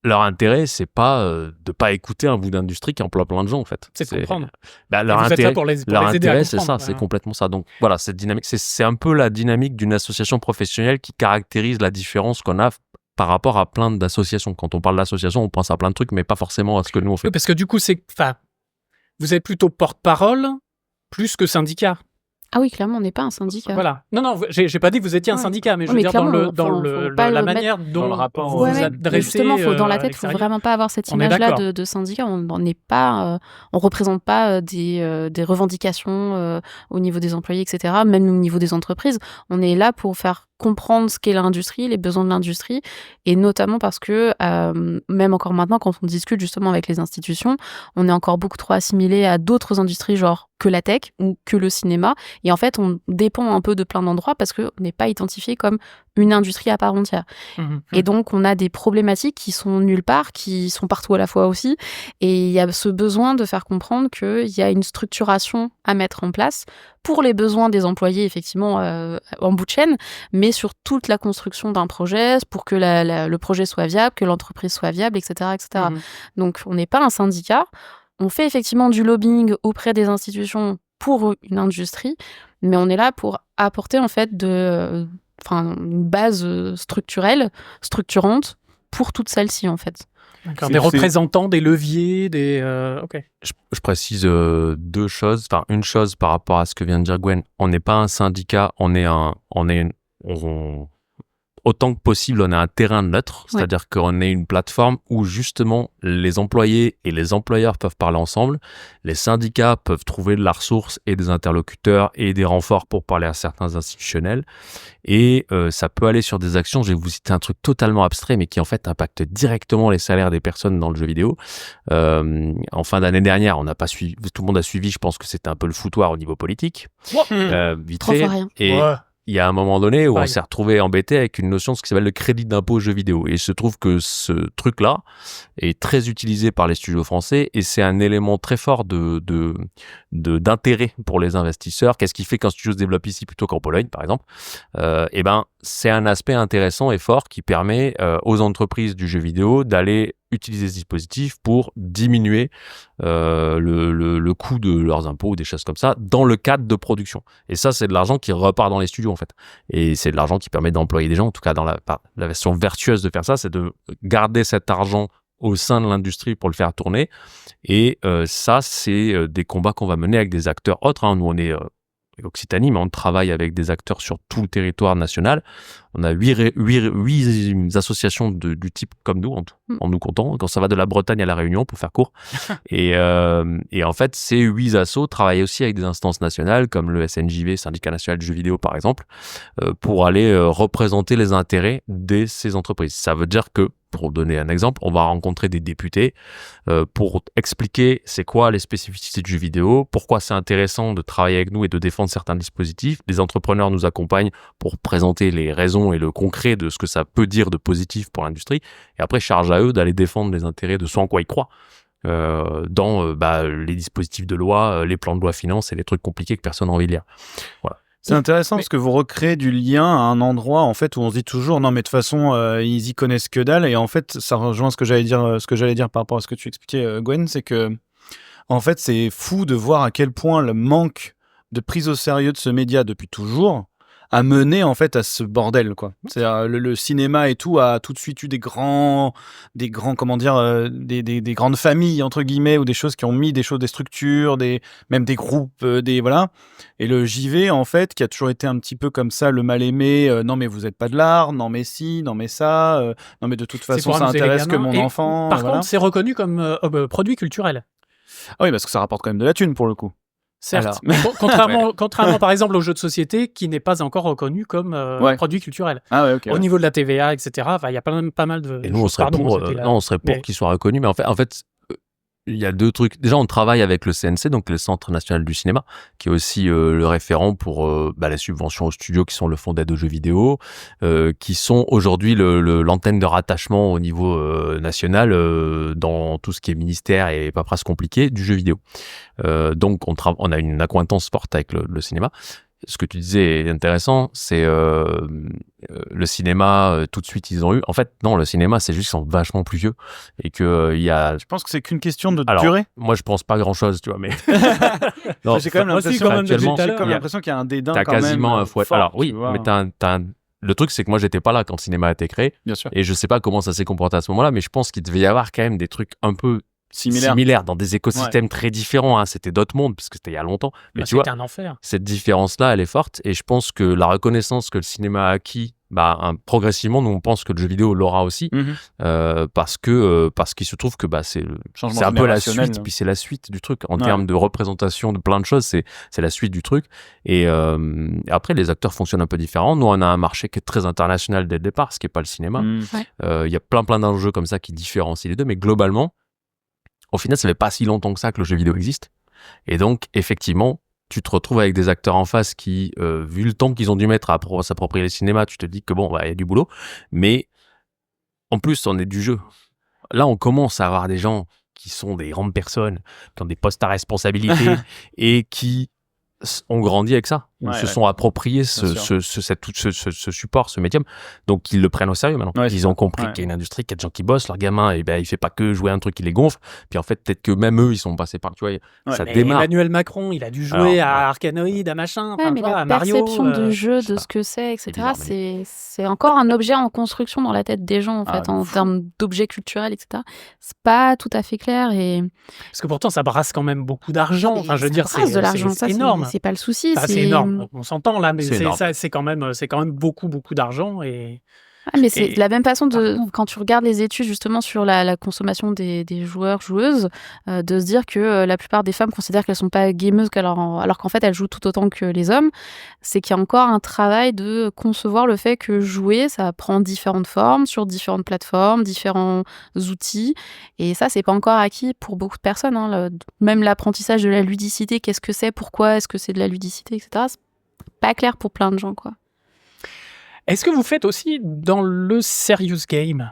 leur intérêt, c'est pas de pas écouter un bout d'industrie qui emploie plein de gens, en fait. C'est de comprendre. Leur vous êtes là pour les aider à intérêt, c'est comprendre, ça, c'est complètement ça. Donc voilà, cette dynamique, c'est un peu la dynamique d'une association professionnelle qui caractérise la différence qu'on a par rapport à plein d'associations. Quand on parle d'association, on pense à plein de trucs, mais pas forcément à ce que nous on fait. Oui, parce que du coup, vous êtes plutôt porte-parole plus que syndicat. Ah oui, clairement, on n'est pas un syndicat. Voilà. Non, j'ai pas dit que vous étiez un syndicat, mais je veux dire dans la manière dont le rapport vous vous adressez. Justement, dans la tête, il faut vraiment pas avoir cette image-là de syndicat. On n'est pas, on représente pas des revendications au niveau des employés, etc. Même au niveau des entreprises. On est là pour faire comprendre ce qu'est l'industrie, les besoins de l'industrie, et notamment parce que même encore maintenant, quand on discute justement avec les institutions, on est encore beaucoup trop assimilé à d'autres industries, genre que la tech ou que le cinéma, et en fait on dépend un peu de plein d'endroits parce qu'on n'est pas identifié comme une industrie à part entière. Et donc on a des problématiques qui sont nulle part, qui sont partout à la fois aussi, et il y a ce besoin de faire comprendre qu'il y a une structuration à mettre en place pour les besoins des employés, effectivement, en bout de chaîne, mais sur toute la construction d'un projet, pour que le projet soit viable, que l'entreprise soit viable, etc. etc. Donc, on n'est pas un syndicat. On fait effectivement du lobbying auprès des institutions pour une industrie, mais on est là pour apporter, en fait, une base structurante pour toutes celles-ci, en fait. D'accord. Des représentants, des leviers, ok. Je précise deux choses. Enfin, une chose par rapport à ce que vient de dire Gwen. On n'est pas un syndicat, autant que possible, on a un terrain neutre, c'est-à-dire qu'on est une plateforme où justement les employés et les employeurs peuvent parler ensemble, les syndicats peuvent trouver de la ressource et des interlocuteurs et des renforts pour parler à certains institutionnels, et ça peut aller sur des actions, je vais vous citer un truc totalement abstrait, mais qui en fait impacte directement les salaires des personnes dans le jeu vidéo. En fin d'année dernière, on n'a pas suivi, tout le monde a suivi, je pense que c'était un peu le foutoir au niveau politique, vite fait, et il y a un moment donné où on s'est retrouvé embêté avec une notion de ce qui s'appelle le crédit d'impôt jeux vidéo. Et il se trouve que ce truc-là est très utilisé par les studios français et c'est un élément très fort d'intérêt pour les investisseurs. Qu'est-ce qui fait qu'un studio se développe ici plutôt qu'en Pologne, par exemple? C'est un aspect intéressant et fort qui permet aux entreprises du jeu vidéo d'aller utiliser ce dispositif pour diminuer le coût de leurs impôts ou des choses comme ça dans le cadre de production. Et ça, c'est de l'argent qui repart dans les studios, en fait. Et c'est de l'argent qui permet d'employer des gens. En tout cas, dans la version vertueuse de faire ça, c'est de garder cet argent au sein de l'industrie pour le faire tourner. Et ça, c'est des combats qu'on va mener avec des acteurs autres. Nous, on est Occitanie, mais on travaille avec des acteurs sur tout le territoire national. On a 8 associations du type comme nous, en nous comptant. Quand ça va de la Bretagne à la Réunion, pour faire court. Et en fait, ces 8 assos travaillent aussi avec des instances nationales, comme le SNJV, Syndicat national du jeu vidéo, par exemple, pour aller représenter les intérêts de ces entreprises. Ça veut dire que, pour donner un exemple, on va rencontrer des députés pour expliquer c'est quoi les spécificités du jeu vidéo, pourquoi c'est intéressant de travailler avec nous et de défendre certains dispositifs. Les entrepreneurs nous accompagnent pour présenter les raisons et le concret de ce que ça peut dire de positif pour l'industrie. Et après, charge à eux d'aller défendre les intérêts de ce en quoi ils croient dans les dispositifs de loi, les plans de loi finance et les trucs compliqués que personne n'a envie de lire. Voilà. C'est intéressant parce que vous recréez du lien à un endroit en fait où on se dit toujours non mais de toute façon ils y connaissent que dalle, et en fait ça rejoint ce que j'allais dire par rapport à ce que tu expliquais Gwen, c'est que en fait, c'est fou de voir à quel point le manque de prise au sérieux de ce média depuis toujours a mené en fait à ce bordel, quoi. C'est-à-dire le cinéma et tout a tout de suite eu des grands comment dire, des grandes familles entre guillemets, ou des choses qui ont mis des structures, même des groupes, voilà. Et le JV en fait, qui a toujours été un petit peu comme ça, le mal aimé. Non mais vous êtes pas de l'art, non mais si, non mais ça, non mais de toute façon ça intéresse que mon enfant. Par voilà. contre, c'est reconnu comme produit culturel. Ah oui, parce que ça rapporte quand même de la thune pour le coup. Certes. Alors. Contrairement par exemple au jeu de société qui n'est pas encore reconnu comme produit culturel. Ah ouais, ok. Au niveau de la TVA, etc. Il y a pas mal de. Et nous, on serait pour qu'il soit reconnu. Mais en fait, il y a deux trucs. Déjà, on travaille avec le CNC, donc le Centre National du Cinéma, qui est aussi le référent pour les subventions aux studios, qui sont le fonds d'aide aux jeux vidéo, qui sont aujourd'hui l'antenne de rattachement au niveau national dans tout ce qui est ministère et paperasse compliquée du jeu vidéo. Donc, on a une accointance forte avec le cinéma. Ce que tu disais est intéressant, c'est le cinéma, tout de suite, ils ont eu... En fait, non, le cinéma, c'est juste qu'ils sont vachement plus vieux et que il y a... Je pense que c'est qu'une question de durée. Moi, je pense pas grand-chose, tu vois, mais... non, j'ai quand même l'impression qu'il y a un dédain quand même quasiment un fouet. Alors oui, vois. Mais le truc, c'est que moi, j'étais pas là quand le cinéma a été créé. Bien sûr. Et je sais pas comment ça s'est comporté à ce moment-là, mais je pense qu'il devait y avoir quand même des trucs un peu similaires dans des écosystèmes très différents. Hein. C'était d'autres mondes, parce que c'était il y a longtemps. Mais tu vois, c'était un enfer. Cette différence-là, elle est forte. Et je pense que la reconnaissance que le cinéma a acquis, progressivement, nous, on pense que le jeu vidéo l'aura aussi. Parce qu'il se trouve que c'est un peu la suite. Puis c'est la suite du truc. En termes de représentation de plein de choses, c'est la suite du truc. Et après, les acteurs fonctionnent un peu différents. Nous, on a un marché qui est très international dès le départ, ce qui n'est pas le cinéma. Il y a plein d'enjeux comme ça qui différencient les deux. Mais globalement, au final, ça fait pas si longtemps que ça que le jeu vidéo existe. Et donc, effectivement, tu te retrouves avec des acteurs en face qui, vu le temps qu'ils ont dû mettre à s'approprier le cinéma, tu te dis que il y a du boulot. Mais en plus, on est du jeu. Là, on commence à avoir des gens qui sont des grandes personnes, qui ont des postes à responsabilité et qui ont grandi avec ça. Ils se sont appropriés ce support, ce médium. Donc, ils le prennent au sérieux maintenant. Ils ont compris qu'il y a une industrie, qu'il y a des gens qui bossent. Leur gamin, il fait pas que jouer un truc qui les gonfle. Puis en fait, peut-être que même eux, ils sont passés par... Tu vois, ça démarre. Emmanuel Macron, il a dû jouer à Arkanoid, à machin. Mais la perception de jeu, de ce que c'est, etc., c'est encore un objet en construction dans la tête des gens, en fait, en termes d'objets culturels, etc. C'est pas tout à fait clair. Parce que pourtant, ça brasse quand même beaucoup d'argent. Enfin, je veux dire, c'est énorme. C'est pas le souci. C'est énorme. On s'entend là, mais c'est quand même beaucoup d'argent. Mais c'est de la même façon quand tu regardes les études justement sur la consommation des joueurs, joueuses, de se dire que la plupart des femmes considèrent qu'elles sont pas gameuses alors qu'en fait elles jouent tout autant que les hommes. C'est qu'il y a encore un travail de concevoir le fait que jouer, ça prend différentes formes sur différentes plateformes, différents outils. Et ça, c'est pas encore acquis pour beaucoup de personnes. Hein. Même l'apprentissage de la ludicité, qu'est-ce que c'est, pourquoi est-ce que c'est de la ludicité, etc. C'est pas clair pour plein de gens, quoi. Est-ce que vous faites aussi dans le serious game ?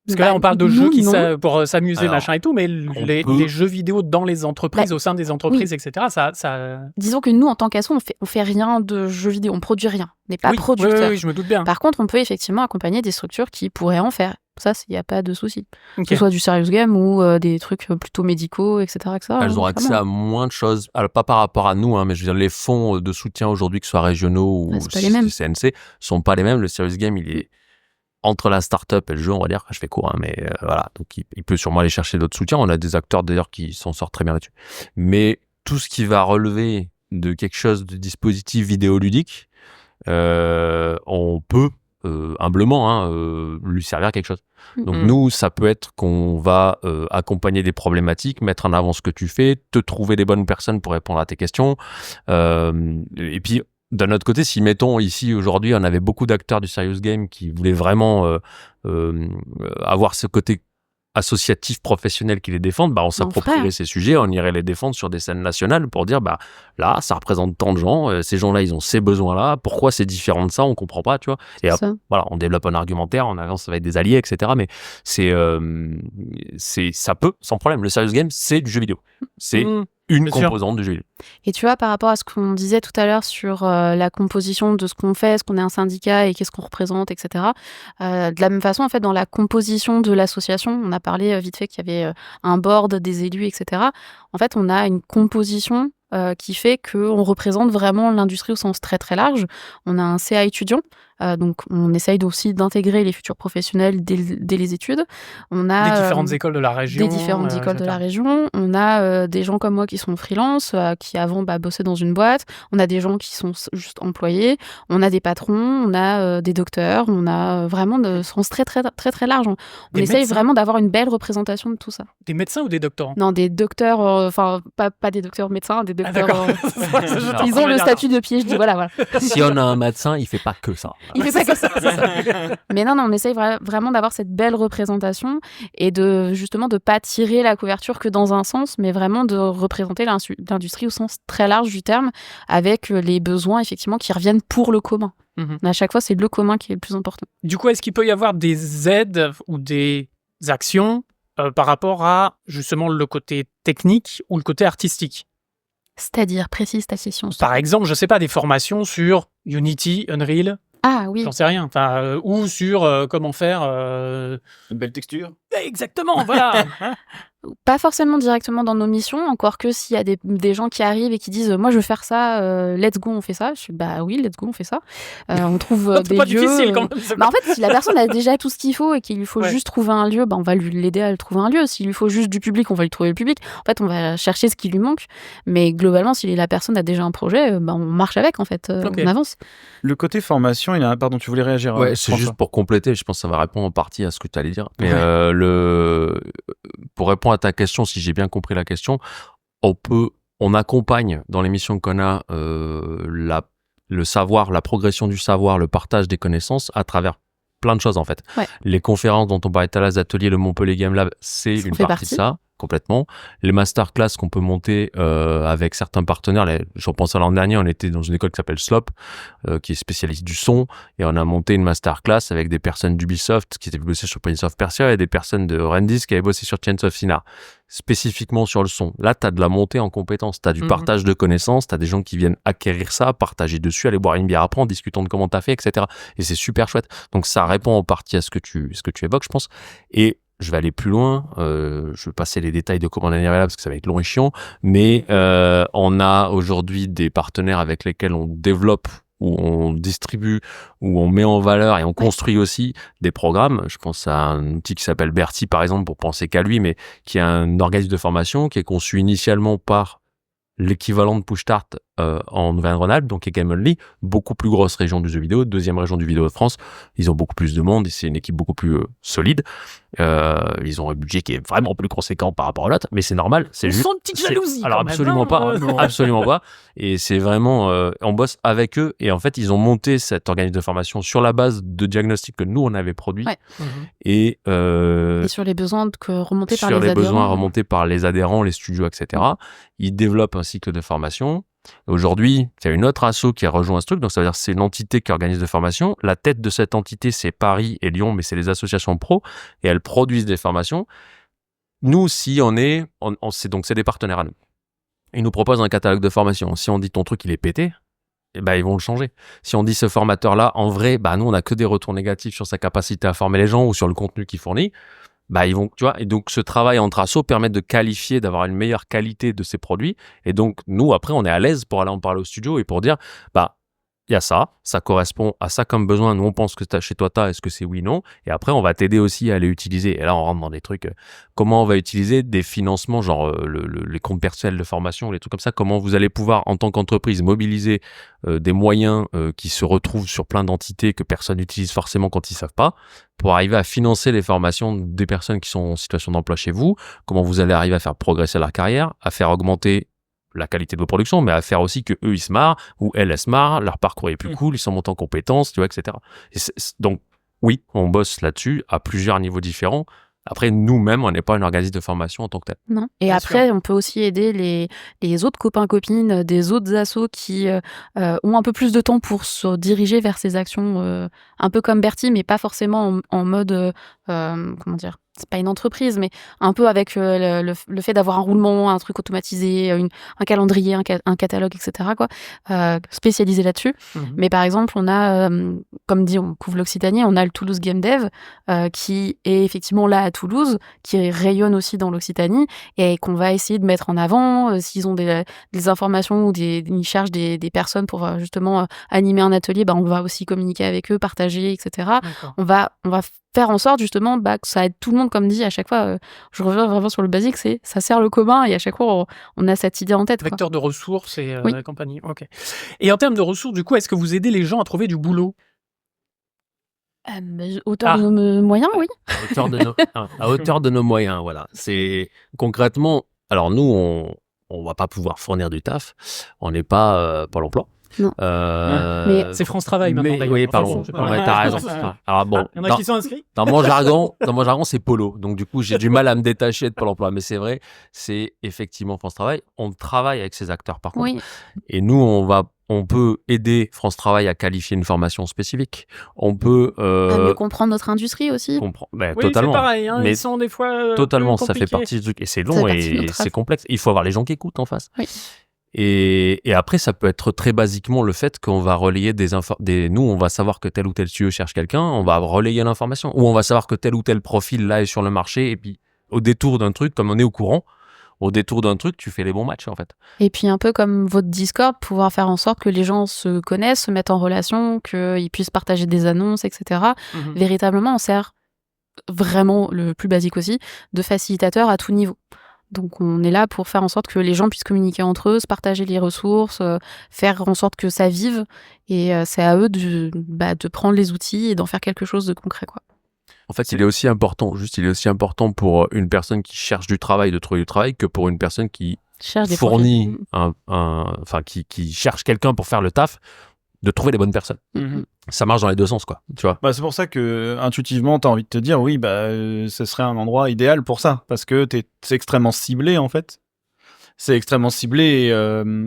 Parce que là, on parle de jeux pour s'amuser, machin et tout, mais les jeux vidéo dans les entreprises, au sein des entreprises, etc., ça... Disons que nous, en tant qu'asso, on fait rien de jeux vidéo, on produit rien, on n'est pas producteur. Oui, je me doute bien. Par contre, on peut effectivement accompagner des structures qui pourraient en faire. Ça, il n'y a pas de souci. Que ce soit du serious game ou des trucs plutôt médicaux, etc. Elles ont accès à moins de choses. Alors, pas par rapport à nous, mais je veux dire, les fonds de soutien aujourd'hui, que ce soit régionaux ou CNC, sont pas les mêmes. Le serious game, il est entre la start-up et le jeu, on va dire. Je fais court, mais voilà. Donc, il peut sûrement aller chercher d'autres soutiens. On a des acteurs, d'ailleurs, qui s'en sortent très bien là-dessus. Mais tout ce qui va relever de quelque chose de dispositif vidéoludique, on peut humblement lui servir à quelque chose. Donc nous, ça peut être qu'on va accompagner des problématiques, mettre en avant ce que tu fais, te trouver des bonnes personnes pour répondre à tes questions. Et puis, d'un autre côté, si mettons ici aujourd'hui, on avait beaucoup d'acteurs du serious game qui voulaient vraiment avoir ce côté associatifs professionnels qui les défendent, on s'approprierait ces sujets, on irait les défendre sur des scènes nationales pour dire là ça représente tant de gens, ces gens-là ils ont ces besoins-là, pourquoi c'est différent de ça, on comprend pas, tu vois. Et voilà, on développe un argumentaire, on avance avec des alliés, etc. Mais ça peut sans problème. Le serious game, c'est du jeu vidéo. C'est une Bien sûr. composante du jeu vidéo. Et tu vois, par rapport à ce qu'on disait tout à l'heure sur la composition de ce qu'on fait, est-ce qu'on est un syndicat et qu'est-ce qu'on représente, etc. De la même façon, en fait, dans la composition de l'association, on a parlé vite fait qu'il y avait un board, des élus, etc. En fait, on a une composition qui fait qu'on représente vraiment l'industrie au sens très très large. On a un CA étudiant, donc on essaye aussi d'intégrer les futurs professionnels dès les études. On a Des différentes écoles de la région. des différentes écoles de etc. la région. On a des gens comme moi qui sont freelance, qui avant bossaient dans une boîte. On a des gens qui sont juste employés. On a des patrons, on a des docteurs. On a vraiment de sens très très très très large. On Des essaye médecins. vraiment d'avoir une belle représentation de tout ça. Des médecins ou des doctorants? Non, des docteurs, enfin pas des docteurs médecins, des Ah, docteurs. d'accord. Je Ils t'en ont le prie, statut de PhD, voilà. Si on a un médecin, il fait pas que ça. Il fait pas que ça. Mais non, on essaye vraiment d'avoir cette belle représentation et de justement de pas tirer la couverture que dans un sens, mais vraiment de représenter l'industrie au sens très large du terme, avec les besoins effectivement qui reviennent pour le commun. Mhm. À chaque fois, c'est le commun qui est le plus important. Du coup, est-ce qu'il peut y avoir des aides ou des actions par rapport à justement le côté technique ou le côté artistique? C'est-à-dire, précise ta question. Par exemple, je sais pas, des formations sur Unity, Unreal, Ah oui. j'en sais rien, enfin, ou sur comment faire. Une belle texture. Exactement, voilà. Pas forcément directement dans nos missions, encore que s'il y a des gens qui arrivent et qui disent moi je veux faire ça, let's go on fait ça. Je suis bah oui let's go on fait ça. On trouve C'est des pas lieux. difficile quand même. Bah, en fait si la personne a déjà tout ce qu'il faut et qu'il lui faut Ouais. juste trouver un lieu, bah, on va l'aider à le trouver un lieu. S'il lui faut juste du public, on va lui trouver le public. En fait on va chercher ce qui lui manque. Mais globalement si la personne a déjà un projet, bah, on marche avec en fait, Ok. on avance. Le côté formation, il y a. Pardon, tu voulais réagir Ouais, c'est François. juste pour compléter, je pense que ça va répondre en partie à ce que tu allais dire. Mais Ouais. pour répondre à ta question, si j'ai bien compris la question, on accompagne dans les missions qu'on a le savoir, la progression du savoir, le partage des connaissances à travers plein de choses en fait. Ouais. Les conférences dont on parlait tout à l'heure, les ateliers, le Montpellier Game Lab, c'est Ça en une fait partie de partie. ça. Complètement. Les masterclass qu'on peut monter avec certains partenaires. Je repense à l'an dernier, on était dans une école qui s'appelle Slop, qui est spécialiste du son, et on a monté une masterclass avec des personnes d'Ubisoft qui étaient bossées sur Prince of Persia et des personnes de Rendis qui avaient bossé sur Chains of Sinar, spécifiquement sur le son. Là, t'as de la montée en compétences, t'as du Mhm. partage de connaissances, t'as des gens qui viennent acquérir ça, partager dessus, aller boire une bière après en discutant de comment t'as fait, etc. Et c'est super chouette. Donc ça répond en partie à ce que tu évoques, je pense. Et je vais aller plus loin, je vais passer les détails de comment on en est arrivé là parce que ça va être long et chiant, mais on a aujourd'hui des partenaires avec lesquels on développe, où on distribue, où on met en valeur et on construit aussi des programmes. Je pense à un outil qui s'appelle Berti par exemple, pour penser qu'à lui, mais qui est un organisme de formation qui est conçu initialement par l'équivalent de Push-Start en Auvergne-Rhône-Alpes, donc qui est Game Only, beaucoup plus grosse région du jeu vidéo, deuxième région du vidéo de France. Ils ont beaucoup plus de monde et c'est une équipe beaucoup plus solide. Ils ont un budget qui est vraiment plus conséquent par rapport à l'autre, mais c'est normal. C'est On juste. sent une petite jalousie. Alors quand même, absolument hein, pas, non. absolument pas. Et c'est vraiment, on bosse avec eux et en fait ils ont monté cet organisme de formation sur la base de diagnostics que nous on avait produits Ouais. Mhm. et Et sur les besoins remontés par sur les les adhérents. besoins remontés par les adhérents, les studios, etc. Ils développent un cycle de formation. Aujourd'hui, il y a une autre asso qui a rejoint ce truc, donc ça veut dire que c'est une entité qui organise des formations. La tête de cette entité, c'est Paris et Lyon, mais c'est les associations pro, et elles produisent des formations. Nous, si c'est des partenaires à nous. Ils nous proposent un catalogue de formation. Si on dit ton truc, il est pété, eh ben, ils vont le changer. Si on dit ce formateur-là, en vrai, nous, on n'a que des retours négatifs sur sa capacité à former les gens ou sur le contenu qu'il fournit, ils vont, tu vois, et donc ce travail entre assos permet de qualifier, d'avoir une meilleure qualité de ces produits. Et donc, nous, après, on est à l'aise pour aller en parler au studio et pour dire, il y a ça correspond à ça comme besoin. Nous, on pense que chez toi, est-ce que c'est oui, non? Et après, on va t'aider aussi à les utiliser. Et là, on rentre dans des trucs, comment on va utiliser des financements, genre les comptes personnels de formation, les trucs comme ça. Comment vous allez pouvoir, en tant qu'entreprise, mobiliser des moyens qui se retrouvent sur plein d'entités que personne n'utilise forcément quand ils savent pas, pour arriver à financer les formations des personnes qui sont en situation d'emploi chez vous. Comment vous allez arriver à faire progresser leur carrière, à faire augmenter la qualité de vos productions, mais à faire aussi que eux ils se marrent ou elles se marrent, leur parcours est plus cool, ils sont montés en compétences, tu vois, etc. Donc oui, on bosse là-dessus à plusieurs niveaux différents. Après, nous-mêmes, on n'est pas un organisme de formation en tant que tel. Non. Et Bien après, on peut aussi aider les autres copains-copines des autres assos qui ont un peu plus de temps pour se diriger vers ces actions, un peu comme Bertie, mais pas forcément en mode, comment dire, c'est pas une entreprise, mais un peu avec le fait d'avoir un roulement, un truc automatisé, un calendrier, un catalogue, etc., quoi, spécialisé là-dessus. Mais par exemple, on a, comme dit, on couvre l'Occitanie, on a le Toulouse Game Dev, qui est effectivement là à Toulouse, qui rayonne aussi dans l'Occitanie, et qu'on va essayer de mettre en avant, s'ils ont des informations ou ils cherchent des personnes pour justement animer un atelier, on va aussi communiquer avec eux, partager, etc. D'accord. On va faire en sorte justement que ça aide tout le monde, comme dit à chaque fois. Je reviens vraiment sur le basique, c'est ça sert le commun, et à chaque fois on a cette idée en tête, quoi. Vecteur de ressources et Oui. compagnie. Ok. Et en termes de ressources, du coup, est-ce que vous aidez les gens à trouver du boulot? Hauteur de nos moyens, oui. À hauteur de nos moyens, voilà. C'est concrètement. Alors nous, on va pas pouvoir fournir du taf. On n'est pas Pôle Emploi. Non. Mais c'est France Travail maintenant. Mais, d'ailleurs. oui, Enfin, pardon. bon, c'est pas- Ouais, t'as raison. Alors bon, Il y en a qui sont inscrits? dans mon jargon, c'est Polo. Donc du coup, j'ai du mal à me détacher de Pôle Emploi. Mais c'est vrai, c'est effectivement France Travail. On travaille avec ces acteurs par contre. Oui. Et nous, on peut aider France Travail à qualifier une formation spécifique. On peut À mieux comprendre notre industrie aussi. Oui, totalement. c'est pareil. Hein, Mais ils sont des fois totalement, plus ça fait compliqués. partie du truc. Et c'est Ça fait long partie de et notre c'est rêve. complexe. Il faut avoir les gens qui écoutent en face. Oui. Et après, ça peut être très basiquement le fait qu'on va relayer nous, on va savoir que tel ou tel CEO cherche quelqu'un, on va relayer l'information. Ou on va savoir que tel ou tel profil là est sur le marché, et puis au détour d'un truc, comme on est au courant, au détour d'un truc, tu fais les bons matchs en fait. Et puis un peu comme votre Discord, pouvoir faire en sorte que les gens se connaissent, se mettent en relation, qu'ils puissent partager des annonces, etc. Mhm. Véritablement, on sert vraiment, le plus basique aussi, de facilitateur à tout niveau. Donc on est là pour faire en sorte que les gens puissent communiquer entre eux, se partager les ressources, faire en sorte que ça vive. Et c'est à eux de prendre les outils et d'en faire quelque chose de concret, quoi. En fait, il est aussi important pour une personne qui cherche du travail de trouver du travail que pour une personne qui Cherche des fournit profils. qui cherche quelqu'un pour faire le taf, de trouver les bonnes personnes. Mhm. Ça marche dans les deux sens, quoi. Tu vois. Bah, c'est pour ça que intuitivement, t'as envie de te dire, oui, ce serait un endroit idéal pour ça, parce que c'est extrêmement ciblé en fait. C'est extrêmement ciblé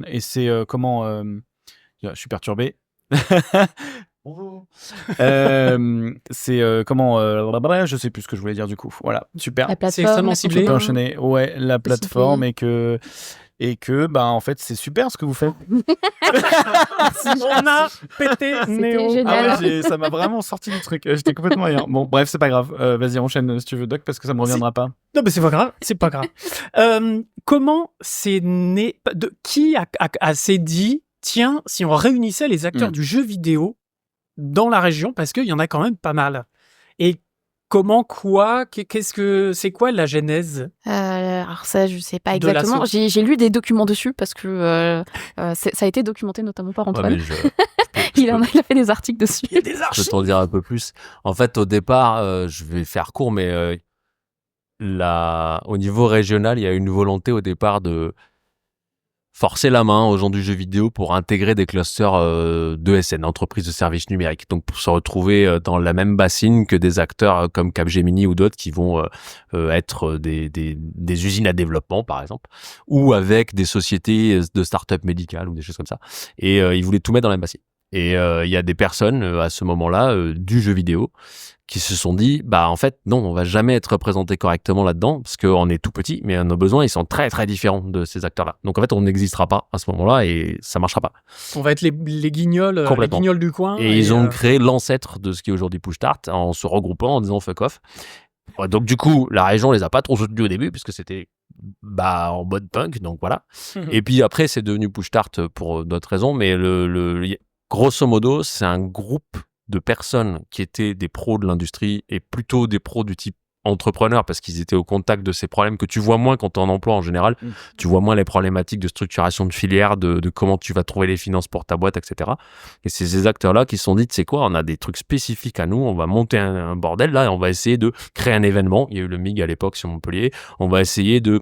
et c'est comment. Je suis perturbé. C'est comment. Je sais plus ce que je voulais dire du coup. Voilà, super. La plateforme, C'est extrêmement la ciblé. On peut plateforme. enchaîner. Ouais, la plateforme et que en fait c'est super ce que vous faites. On a pété Néo. génial. Ah ouais, ça m'a vraiment sorti du truc. J'étais complètement ailleurs. Bon, bref, c'est pas grave. Vas-y, enchaîne si tu veux, Doc, parce que ça me reviendra pas. Non, mais c'est pas grave. C'est pas grave. Comment c'est né qui s'est dit, tiens, si on réunissait les acteurs du jeu vidéo dans la région, parce qu'il y en a quand même pas mal. Et comment, c'est quoi la genèse? Alors ça, je sais pas De exactement. l'asso. J'ai lu des documents dessus parce que ça a été documenté notamment par Antoine. Ouais, mais Il a fait des articles dessus. Il y a des je peux archives. t'en dire un peu plus. En fait, au départ, je vais faire court, mais au niveau régional, il y a une volonté au départ de forcer la main aux gens du jeu vidéo pour intégrer des clusters d'ESN, entreprises de services numériques. Donc pour se retrouver dans la même bassine que des acteurs comme Capgemini ou d'autres qui vont être des usines à développement, par exemple, ou avec des sociétés de start-up médicales ou des choses comme ça. Et ils voulaient tout mettre dans la même bassine. Et il y a des personnes à ce moment-là du jeu vidéo qui se sont dit, en fait, non, on va jamais être représenté correctement là-dedans, parce qu'on est tout petit, mais nos besoins, ils sont très, très différents de ces acteurs-là. Donc, en fait, on n'existera pas à ce moment-là et ça marchera pas. On va être les guignols, Complètement. du coin. Et ils ont créé l'ancêtre de ce qui est aujourd'hui Push-Start en se regroupant, en disant fuck off. Ouais, donc, du coup, la région les a pas trop soutenus au début, puisque c'était en mode punk, donc voilà. Et puis après, c'est devenu Push-Start pour d'autres raisons, mais grosso modo, c'est un groupe de personnes qui étaient des pros de l'industrie et plutôt des pros du type entrepreneur parce qu'ils étaient au contact de ces problèmes que tu vois moins quand tu es en emploi en général. Tu vois moins les problématiques de structuration de filière, de comment tu vas trouver les finances pour ta boîte, etc. Et c'est ces acteurs-là qui se sont dit, tu sais quoi, on a des trucs spécifiques à nous, on va monter un bordel là et on va essayer de créer un événement. Il y a eu le MIG à l'époque sur Montpellier. On va essayer de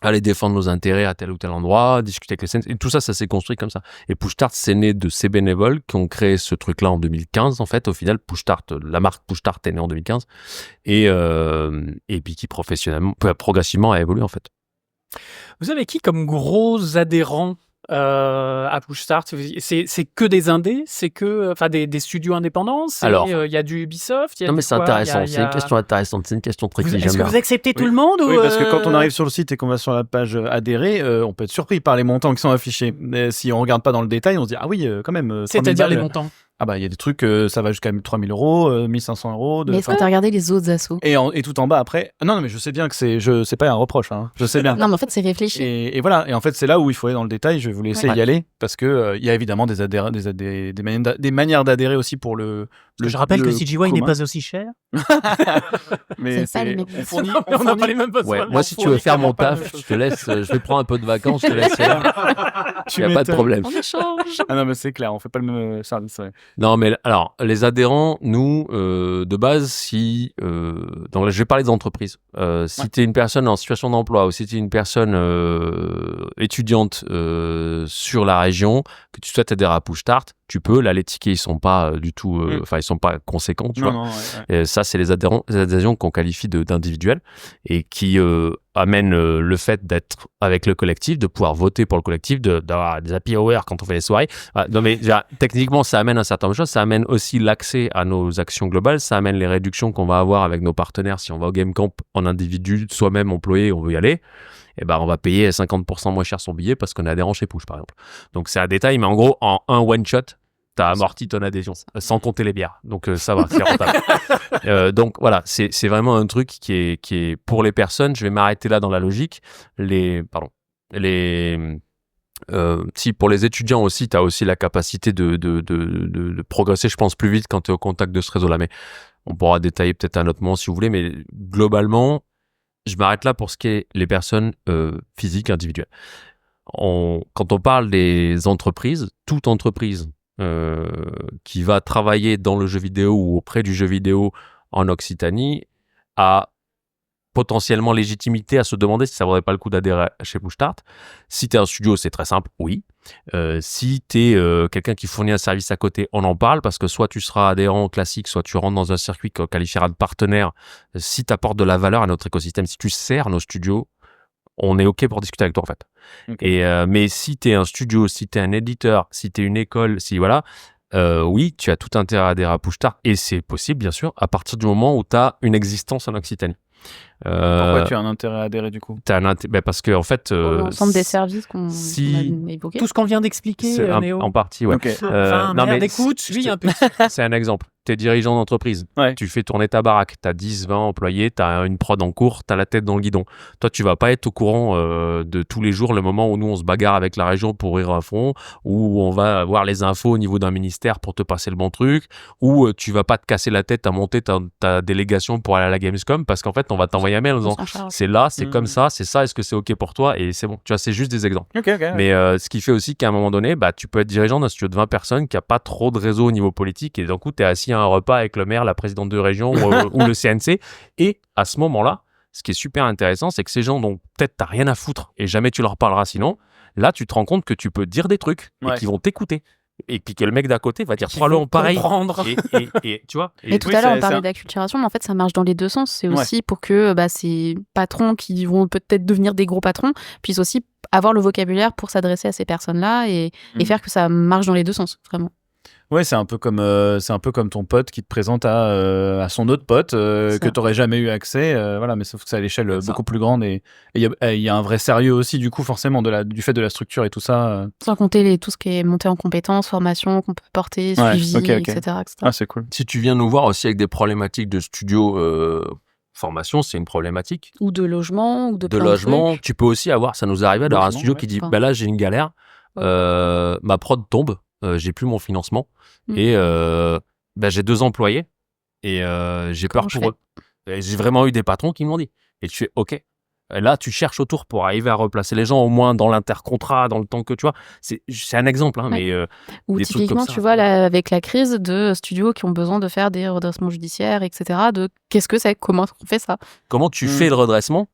aller défendre nos intérêts à tel ou tel endroit, discuter avec les scènes, et tout ça, ça s'est construit comme ça. Et Push-Start, c'est né de ces bénévoles qui ont créé ce truc-là en 2015, en fait. Au final, Push-Start, la marque Push-Start est née en 2015, et puis qui progressivement a évolué, en fait. Vous avez qui comme gros adhérents à Push Start? C'est que des indés? C'est que des studios indépendants? Alors. Il y a du Ubisoft? Non, mais c'est intéressant. C'est une question intéressante. C'est une question tricky. Est-ce que vous acceptez tout le monde? Oui, ou parce que quand on arrive sur le site et qu'on va sur la page adhérer, on peut être surpris par les montants qui sont affichés. Mais si on regarde pas dans le détail, on se dit ah oui, quand même. 3000 C'est-à-dire les balles. montants? Ah bah il y a des trucs, ça va jusqu'à 3000 €, 1500 €. Mais est-ce que t'as regardé les autres assos? Et tout en bas après. Non, mais je sais bien que c'est pas un reproche, hein. Je sais bien. Non, mais en fait, c'est réfléchi. Et voilà. Et en fait, c'est là où il faut aller dans le détail. Je vais vous laisser y aller parce que il y a évidemment des manières d'adhérer aussi pour le. Je rappelle que CGY n'est commun. pas aussi cher. Mais C'est pas les mêmes on fournit. On n'a pas les mêmes besoins. Ouais, moi, si tu veux faire mon taf, je te laisse. Je vais prendre un peu de vacances, je te laisse faire. Il n'y a pas de problème. On échange. Ah non, mais c'est clair, on fait pas le même service. Ouais. Non, mais alors, les adhérents, nous, de base, donc, je vais parler des entreprises. Si tu es une personne en situation d'emploi ou si tu es une personne étudiante sur la région, que tu souhaites adhérer à Push Start, tu peux. Là, les tickets, ils sont pas du tout, ils sont pas conséquents, tu vois. Non, Et ça, c'est les adhésions qu'on qualifie d'individuels et qui amènent le fait d'être avec le collectif, de pouvoir voter pour le collectif, d'avoir des happy hours quand on fait les soirées. Non, mais techniquement, ça amène un certain nombre de choses. Ça amène aussi l'accès à nos actions globales. Ça amène les réductions qu'on va avoir avec nos partenaires si on va au Game Camp en individu, soi-même employé, on veut y aller. Et ben, on va payer 50% moins cher son billet parce qu'on est adhérent chez Push, par exemple. Donc, c'est un détail, mais en gros, en un one-shot, t'as amorti ton adhésion, sans compter les bières. Donc, ça va, c'est rentable. Donc, voilà, c'est vraiment un truc qui est pour les personnes. Je vais m'arrêter là dans la logique. Si pour les étudiants aussi, tu as aussi la capacité de progresser, je pense, plus vite quand tu es au contact de ce réseau-là. Mais on pourra détailler peut-être un autre moment si vous voulez. Mais globalement, je m'arrête là pour ce qui est les personnes physiques, individuelles. Quand on parle des entreprises, toute entreprise qui va travailler dans le jeu vidéo ou auprès du jeu vidéo en Occitanie a potentiellement légitimité à se demander si ça vaudrait pas le coup d'adhérer chez Push Start. Si tu es un studio, c'est très simple, oui. Si tu es quelqu'un qui fournit un service à côté, on en parle parce que soit tu seras adhérent classique, soit tu rentres dans un circuit qu'on qualifiera de partenaire. Si tu apportes de la valeur à notre écosystème, si tu sers nos studios, on est OK pour discuter avec toi en fait. Okay. Mais si tu es un studio, si tu es un éditeur, si tu es une école, si voilà, oui, tu as tout intérêt à adhérer à Push Start et c'est possible bien sûr à partir du moment où tu as une existence en Occitanie. Pourquoi tu as un intérêt à adhérer du coup? Parce que en fait, l'ensemble des services qu'on a évoqués. Tout ce qu'on vient d'expliquer, Néo. En partie, ouais. Okay. Écoute, suis un peu. C'est un exemple. Tu es dirigeant d'entreprise, tu fais tourner ta baraque, tu as 10, 20 employés, tu as une prod en cours, tu as la tête dans le guidon. Toi, tu vas pas être au courant de tous les jours, le moment où nous, on se bagarre avec la région pour rire à fond, où on va avoir les infos au niveau d'un ministère pour te passer le bon truc, où tu vas pas te casser la tête à monter ta délégation pour aller à la Gamescom, parce qu'en fait, on va t'envoyer un mail en disant c'est là, c'est comme ça, c'est ça, est-ce que c'est OK pour toi? Et c'est bon. Tu vois, c'est juste des exemples. Mais ce qui fait aussi qu'à un moment donné, tu peux être dirigeant d'un studio de 20 personnes qui a pas trop de réseau au niveau politique et d'un coup, tu es assis à un repas avec le maire, la présidente de région ou le CNC. Et à ce moment-là, ce qui est super intéressant, c'est que ces gens dont peut-être t'as rien à foutre et jamais tu leur parleras sinon, là, tu te rends compte que tu peux dire des trucs et qu'ils vont t'écouter. Et puis que le mec d'à côté va dire probablement pareil. Et tu vois. Et tout à l'heure, on parlait d'acculturation, mais en fait, ça marche dans les deux sens. C'est aussi pour que ces patrons qui vont peut-être devenir des gros patrons puissent aussi avoir le vocabulaire pour s'adresser à ces personnes-là et faire que ça marche dans les deux sens, vraiment. Ouais, c'est un peu comme ton pote qui te présente à son autre pote que t'aurais jamais eu accès, voilà, mais sauf que c'est à l'échelle beaucoup plus grande et il y a un vrai sérieux aussi du coup forcément du fait de la structure et tout ça. Sans compter tout ce qui est montée en compétences, formation qu'on peut porter, suivi, etc. Ah, c'est cool. Si tu viens nous voir aussi avec des problématiques de studio. Formation, c'est une problématique. Ou de logement, ou de logement. Tu peux aussi avoir, ça nous est arrivé d'avoir un studio qui dit là j'ai une galère, ma prod tombe. J'ai plus mon financement et j'ai 2 employés et j'ai peur pour eux. Et j'ai vraiment eu des patrons qui m'ont dit. Et tu fais OK. Et là, tu cherches autour pour arriver à replacer les gens au moins dans l'intercontrat, dans le temps que tu vois. C'est un exemple, hein, mais ou typiquement, tu vois, là, avec la crise de studios qui ont besoin de faire des redressements judiciaires, etc. De qu'est-ce que c'est, comment on fait ça? Comment tu fais le redressement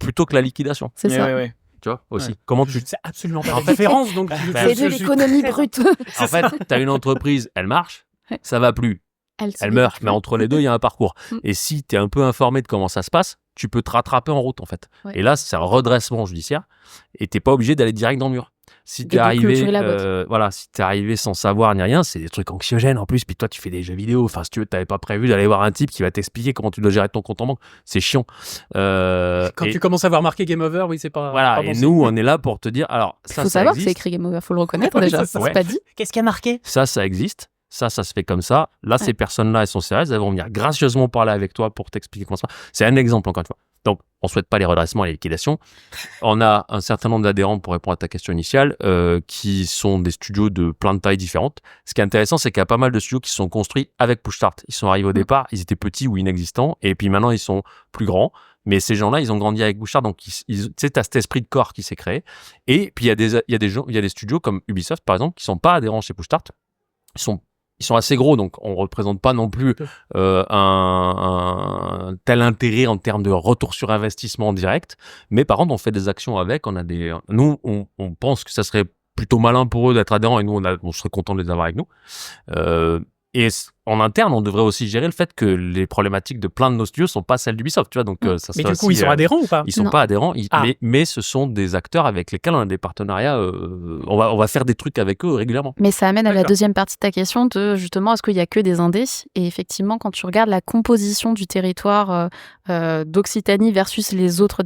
plutôt que la liquidation? C'est ça. Tu vois, aussi. Comment tu... C'est absolument pas la référence, donc... c'est de l'économie brute. En fait, tu as une entreprise, elle marche, ça va plus. Elle meurt, mais entre les deux, il y a un parcours. Et si tu es un peu informé de comment ça se passe, tu peux te rattraper en route, en fait. Ouais. Et là, c'est un redressement judiciaire et t'es pas obligé d'aller direct dans le mur. Si t'es de arrivé, clôturer la boîte. voilà, si t'es arrivé sans savoir ni rien, c'est des trucs anxiogènes en plus. Puis toi, tu fais des jeux vidéo. Enfin, si tu veux, t'avais pas prévu d'aller voir un type qui va t'expliquer comment tu dois gérer ton compte en banque. C'est chiant. Quand Et tu commences à voir marqué Game Over, oui, c'est pas. voilà. pas Et bon signe. nous, on est là pour te dire. Alors, ça, Faut ça savoir que c'est existe. écrit Game Over, faut le reconnaître Ouais, déjà, c'est ça ça. c'est pas dit. Qu'est-ce qui a marqué? Ça existe. Ça se fait comme ça. Là, ces personnes-là, elles sont sérieuses. Elles vont venir gracieusement parler avec toi pour t'expliquer comment ça va. C'est un exemple, encore une fois. Donc, on souhaite pas les redressements et les liquidations. On a un certain nombre d'adhérents, pour répondre à ta question initiale, qui sont des studios de plein de tailles différentes. Ce qui est intéressant, c'est qu'il y a pas mal de studios qui se sont construits avec PushStart. Ils sont arrivés au départ, ils étaient petits ou inexistants, et puis maintenant, ils sont plus grands. Mais ces gens-là, ils ont grandi avec PushStart, donc tu sais, t'as cet esprit de corps qui s'est créé. Et puis, il y a des studios comme Ubisoft, par exemple, qui sont pas adhérents chez PushStart. Ils sont assez gros, donc on représente pas non plus un tel intérêt en termes de retour sur investissement direct. Mais par contre, on fait des actions avec. Nous, on pense que ça serait plutôt malin pour eux d'être adhérents et nous, on serait content de les avoir avec nous. Et en interne, on devrait aussi gérer le fait que les problématiques de plein de nos studios sont pas celles d'Ubisoft, tu vois. Donc, ça Mais serait du coup, aussi, ils sont adhérents ou pas? ils sont Non. pas adhérents, Ah. mais ce sont des acteurs avec lesquels on a des partenariats. On va faire des trucs avec eux régulièrement. Mais ça amène à la D'accord. deuxième partie de ta question de justement, est-ce qu'il y a que des indés? Et effectivement, quand tu regardes la composition du territoire d'Occitanie versus les autres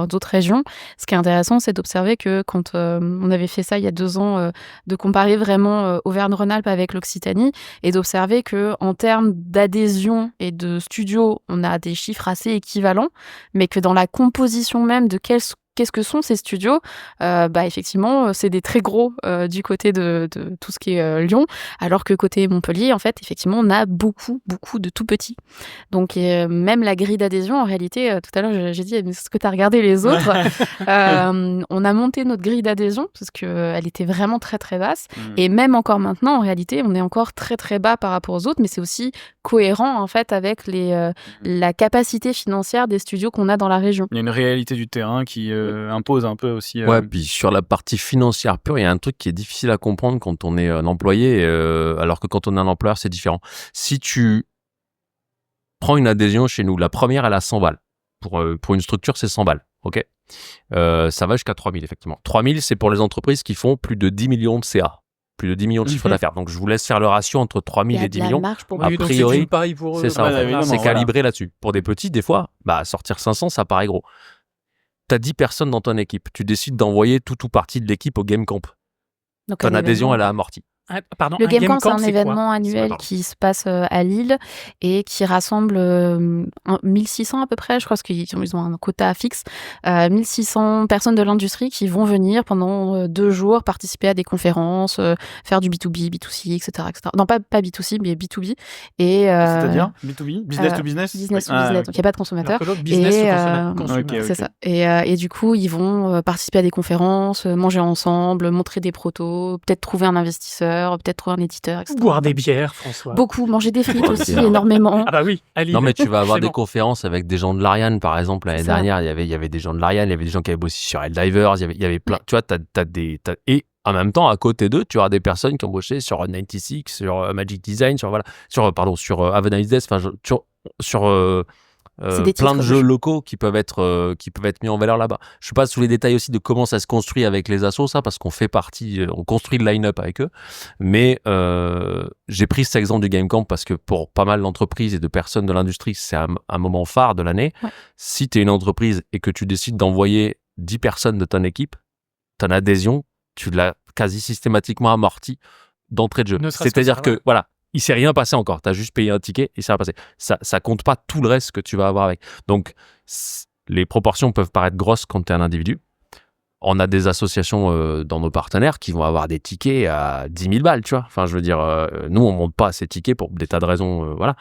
d'autres régions, ce qui est intéressant, c'est d'observer que quand on avait fait ça il y a 2 ans, de comparer vraiment Auvergne-Rhône-Alpes avec l'Occitanie et d'observer que en termes d'adhésion et de studios, on a des chiffres assez équivalents, mais que dans la composition même de qu'est-ce que sont ces studios, effectivement, c'est des très gros du côté de tout ce qui est Lyon, alors que côté Montpellier, en fait, effectivement, on a beaucoup de tout petits. Donc, même la grille d'adhésion, en réalité, tout à l'heure, j'ai dit, mais est-ce que tu as regardé les autres? On a monté notre grille d'adhésion parce qu'elle était vraiment très, très basse. Et même encore maintenant, en réalité, on est encore très, très bas par rapport aux autres, mais c'est aussi cohérent, en fait, avec la capacité financière des studios qu'on a dans la région. Il y a une réalité du terrain qui impose un peu aussi. Ouais, puis sur la partie financière pure, il y a un truc qui est difficile à comprendre quand on est un employé, alors que quand on est un employeur, c'est différent. Si tu prends une adhésion chez nous, la première, elle a 100 balles. Pour une structure, c'est 100 balles. OK. Ça va jusqu'à 3000, effectivement. 3000, c'est pour les entreprises qui font plus de 10 millions de CA. Plus de 10 millions de chiffre d'affaires. Donc, je vous laisse faire le ratio entre 3000 et 10 millions. Pour A Oui, donc priori, c'est une paille pour eux. C'est ça, Ouais, en fait. évidemment, C'est voilà. calibré là-dessus. Pour des petits, des fois, sortir 500, ça paraît gros. T'as 10 personnes dans ton équipe. Tu décides d'envoyer tout ou partie de l'équipe au Game Camp. Donc, Ton un adhésion, elle événement. a amorti. Ah, pardon, Le un Game Camp, c'est un quoi? événement annuel Pardon. qui se passe à Lille et qui rassemble 1600 à peu près, je crois qu'ils ont un quota fixe, 1600 personnes de l'industrie qui vont venir pendant 2 jours participer à des conférences, faire du B2B, B2C, etc. Non, pas B2C, mais B2B. Et, C'est-à-dire B2B, business to business. business to Ah, business, ok. donc il n'y a pas de consommateur. Alors que l'autre, business Et, to consumer. ok. C'est ça. Et du coup, ils vont participer à des conférences, manger ensemble, montrer des protos, peut-être trouver un investisseur, peut-être trouver un éditeur, etc. Boire des bières, François. Beaucoup, manger des frites Boire des aussi, bières. énormément. Ah bah oui, à Lille. Non, mais tu vas avoir des Forcément. conférences avec des gens de l'Ariane, par exemple. L'année C'est ça. dernière, il y avait des gens de l'Ariane, il y avait des gens qui avaient bossé sur Helldivers, il y avait plein. Tu vois, et en même temps, à côté d'eux, tu auras des personnes qui ont bossé sur 96, sur Magic Design, sur Have a Nice Day, enfin, sur C'est des plein titres de de jeux jeux. locaux qui peuvent être mis en valeur là-bas. Je ne sais pas sous les détails aussi de comment ça se construit avec les assos, ça, parce qu'on fait partie, on construit le line-up avec eux. Mais j'ai pris cet exemple du Game Camp parce que pour pas mal d'entreprises et de personnes de l'industrie, c'est un moment phare de l'année. Ouais. Si tu es une entreprise et que tu décides d'envoyer 10 personnes de ton équipe, ton adhésion, tu l'as quasi systématiquement amorti d'entrée de jeu. Ne serait-ce que C'est-à-dire ça, que, ouais. voilà, il s'est rien passé encore. Tu as juste payé un ticket et ça va passer. Ça compte pas tout le reste que tu vas avoir avec. Donc, les proportions peuvent paraître grosses quand tu es un individu. On a des associations dans nos partenaires qui vont avoir des tickets à 10 000 balles, tu vois. Enfin, je veux dire, nous, on monte pas ces tickets pour des tas de raisons, voilà.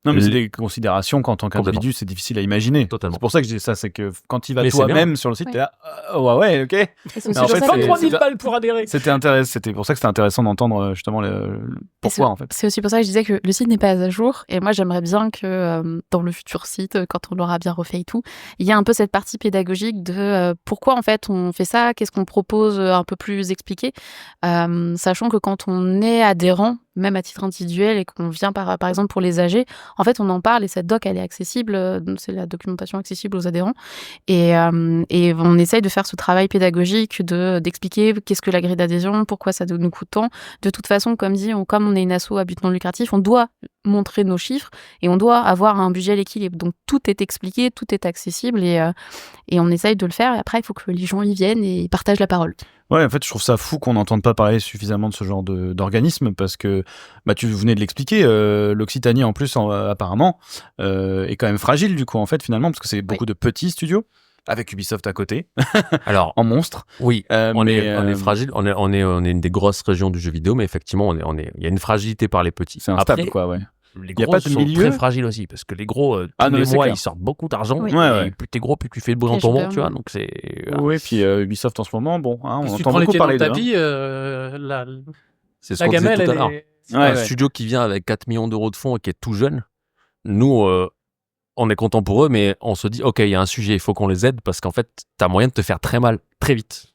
Non, mais c'est des considérations qu'en tant Complètement. qu'individu, c'est difficile à imaginer. Totalement. C'est pour ça que je dis ça, c'est que quand tu vas Mais c'est toi-même sur le site, Ouais. t'es là, ouais, ok. Et c'est aussi Mais en pour fait, ça Pas que- 3000 balles pour adhérer. C'était pour ça que c'était intéressant d'entendre justement pourquoi en fait. C'est aussi pour ça que je disais que le site n'est pas à jour. Et moi, j'aimerais bien que dans le futur site, quand on l'aura bien refait et tout, il y a un peu cette partie pédagogique de pourquoi en fait on fait ça, qu'est-ce qu'on propose un peu plus expliqué. Sachant que quand on est adhérent, même à titre individuel, et qu'on vient par exemple pour les âgés, en fait, on en parle et cette doc, elle est accessible. C'est la documentation accessible aux adhérents. Et on essaye de faire ce travail pédagogique d'expliquer qu'est-ce que la grille d'adhésion, pourquoi ça nous coûte tant. De toute façon, comme on est une asso à but non lucratif, on doit montrer nos chiffres et on doit avoir un budget à l'équilibre. Donc tout est expliqué, tout est accessible et on essaye de le faire. Et après, il faut que les gens y viennent et ils partagent la parole. Ouais, en fait, je trouve ça fou qu'on n'entende pas parler suffisamment de ce genre d'organisme parce que, tu venais de l'expliquer, l'Occitanie en plus, apparemment, est quand même fragile du coup, en fait, finalement, parce que c'est beaucoup de petits studios avec Ubisoft à côté, Alors, en monstre. oui, on est fragile, on est une des grosses régions du jeu vidéo, mais effectivement, il y a une fragilité par les petits. C'est instable, quoi, ouais. Les Y a gros pas de sont milieu très fragiles aussi, parce que les gros, tous non, les c'est mois, clair. ils sortent beaucoup d'argent. Oui. Et Ouais. plus t'es gros, plus tu fais de bruit dans Et ton je monde, peux- tu vois. Donc c'est. Oui, puis Ubisoft en ce moment, bon, hein, on Si tu entend prends les beaucoup pieds dans parler le d'eux. tapis, C'est ce la qu'on disait gamelle, tout à elle l'heure. est... Ouais, Un studio qui vient avec 4 millions d'euros de fonds et qui est tout jeune, nous, on est content pour eux, mais on se dit, OK, il y a un sujet, il faut qu'on les aide parce qu'en fait, t'as moyen de te faire très mal, très vite.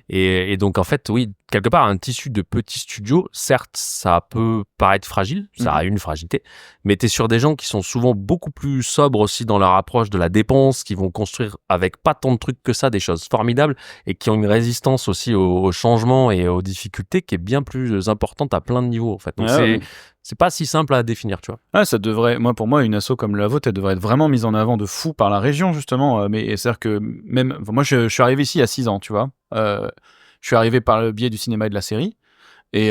Et donc, en fait, oui, quelque part, un tissu de petits studios, certes, ça peut paraître fragile, ça a une fragilité, mais t'es sur des gens qui sont souvent beaucoup plus sobres aussi dans leur approche de la dépense, qui vont construire avec pas tant de trucs que ça, des choses formidables et qui ont une résistance aussi au changement et aux difficultés qui est bien plus importante à plein de niveaux, en fait. Donc, c'est pas si simple à définir, tu vois. Ah, ça devrait, pour moi, une asso comme la vôtre, elle devrait être vraiment mise en avant de fou par la région, justement. Mais c'est-à-dire que même, moi, je suis arrivé ici à 6 ans, tu vois. Je suis arrivé par le biais du cinéma et de la série. Mais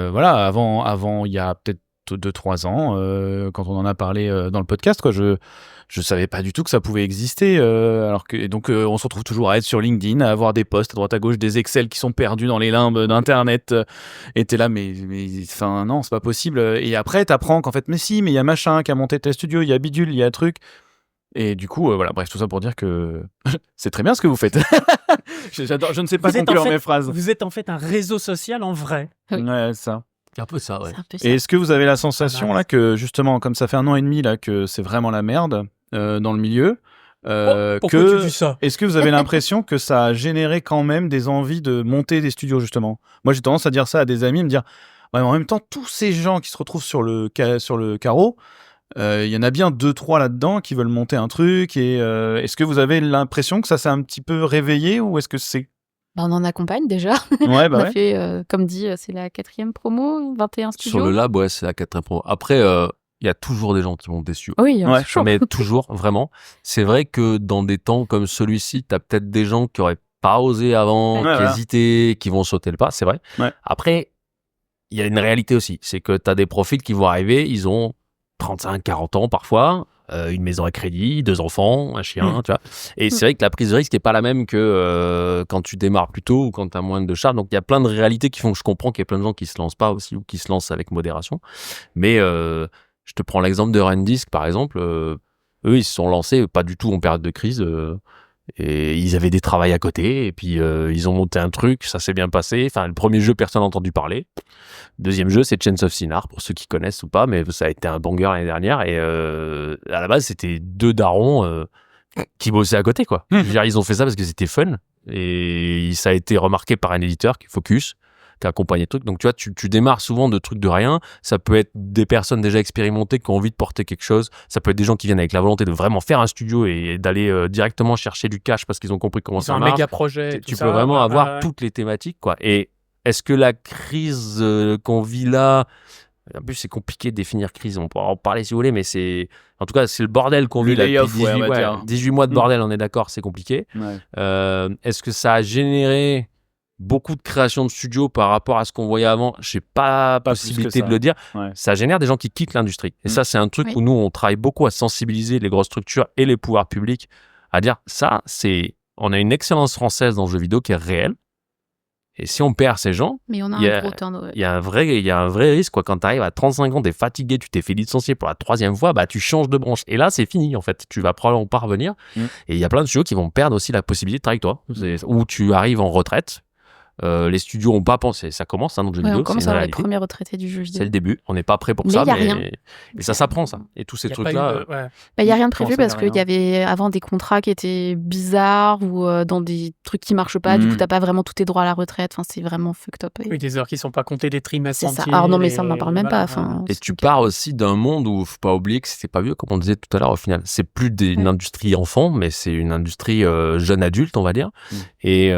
voilà, avant, il y a peut-être 2-3 ans, quand on en a parlé dans le podcast, quoi, je savais pas du tout que ça pouvait exister. Et donc, on se retrouve toujours à être sur LinkedIn, à avoir des posts à droite à gauche, des Excel qui sont perdus dans les limbes d'Internet. Et t'es là, mais enfin, non, c'est pas possible. Et après, t'apprends qu'en fait, mais il y a machin qui a monté tel studio, il y a bidule, il y a truc. Et du coup, voilà, bref, tout ça pour dire que c'est très bien ce que vous faites. J'adore, je ne sais pas conclure mes phrases. Vous êtes en fait un réseau social en vrai. Oui. Ouais, ça. C'est un peu ça, ouais. C'est un peu ça. Et est-ce que vous avez la sensation là que justement, comme ça fait 1 an et demi là que c'est vraiment la merde dans le milieu, Pourquoi tu dis ça? est-ce que vous avez l'impression que ça a généré quand même des envies de monter des studios justement? Moi, j'ai tendance à dire ça à des amis, me dire, ouais, mais en même temps, tous ces gens qui se retrouvent sur le carreau, il y en a bien 2-3 là-dedans qui veulent monter un truc. Et est-ce que vous avez l'impression que ça s'est un petit peu réveillé ou est-ce que c'est On en accompagne déjà. ouais, On a fait, comme dit, c'est la 4e promo, 21 studios. Sur le lab, ouais, c'est la 4e pro. Après, il y a toujours des gens qui vont déçus. Oui, Ouais, c'est chaud. Mais toujours, vraiment. C'est vrai que dans des temps comme celui-ci, tu as peut-être des gens qui auraient pas osé avant, Ouais, qui voilà. hésitaient, qui vont sauter le pas, c'est vrai. Ouais. Après, il y a une réalité aussi. C'est que tu as des profils qui vont arriver, ils ont 35, 40 ans parfois, une maison à crédit, 2 enfants, un chien, tu vois. Et c'est vrai que la prise de risque n'est pas la même que quand tu démarres plus tôt ou quand tu as moins de charges. Donc il y a plein de réalités qui font que je comprends qu'il y a plein de gens qui se lancent pas aussi ou qui se lancent avec modération. Mais je te prends l'exemple de Rendisk, par exemple. Eux, ils se sont lancés pas du tout en période de crise. Et ils avaient des travails à côté. Et puis, ils ont monté un truc. Ça s'est bien passé. Enfin, le premier jeu, personne n'a entendu parler. Deuxième jeu, c'est Chains of Sinar, pour ceux qui connaissent ou pas. Mais ça a été un banger l'année dernière. Et à la base, c'était 2 darons qui bossaient à côté, quoi. Je veux dire, ils ont fait ça parce que c'était fun. Et ça a été remarqué par un éditeur qui est Focus, qui a accompagné le truc. Donc, tu vois, tu démarres souvent de trucs de rien. Ça peut être des personnes déjà expérimentées qui ont envie de porter quelque chose. Ça peut être des gens qui viennent avec la volonté de vraiment faire un studio et d'aller directement chercher du cash parce qu'ils ont compris comment C'est ça un marche. méga projet. Tu peux vraiment avoir toutes les thématiques, quoi. Et est-ce que la crise qu'on vit là, en plus c'est compliqué de définir crise, on pourra en parler si vous voulez, mais c'est, en tout cas, c'est le bordel qu'on Le vit là depuis layoff, 18, on va dire. 18 mois de bordel, on est d'accord, c'est compliqué. Ouais. Est-ce que ça a généré beaucoup de création de studios par rapport à ce qu'on voyait avant? Je n'ai pas Pas plus que possibilité ça. de le dire. Ouais. Ça génère des gens qui quittent l'industrie. Et ça, c'est un truc Oui. où nous, on travaille beaucoup à sensibiliser les grosses structures et les pouvoirs publics à dire ça, on a une excellence française dans le jeu vidéo qui est réelle. Et si on perd ces gens, Mais on a il y a- un gros turnover. il y a un vrai risque, quoi. Quand tu arrives à 35 ans, tu es fatigué, tu t'es fait licencier pour la 3e fois, bah, tu changes de branche. Et là, c'est fini, en fait. Tu vas probablement pas revenir. Et il y a plein de studios qui vont perdre aussi la possibilité de travailler avec toi. Ou tu arrives en retraite, Les studios n'ont pas pensé. Ça commence dans le jeu vidéo. On commence c'est à une avoir les réalité. premiers retraités du jeu vidéo. C'est le début. On n'est pas prêt pour Mais ça, y a rien. et ça s'apprend, ça. Et tous ces Y a pas trucs-là. eu de- ouais. Il n'y a rien de Comment prévu ça, y a parce qu'il y rien avait avant des contrats qui étaient bizarres ou dans des trucs qui marchent pas. Du coup, t'as pas vraiment tous tes droits à la retraite. Enfin, c'est vraiment fucked up. Oui, des heures qui sont pas comptées, des trimestres C'est ça. entiers. Alors non, mais ça, on n'en parle même voilà, pas. Enfin, Et c'est tu ok. pars aussi d'un monde où faut pas oublier que c'était pas vieux, comme on disait tout à l'heure au final. C'est plus une industrie enfant, mais c'est une industrie jeune adulte, on va dire. Et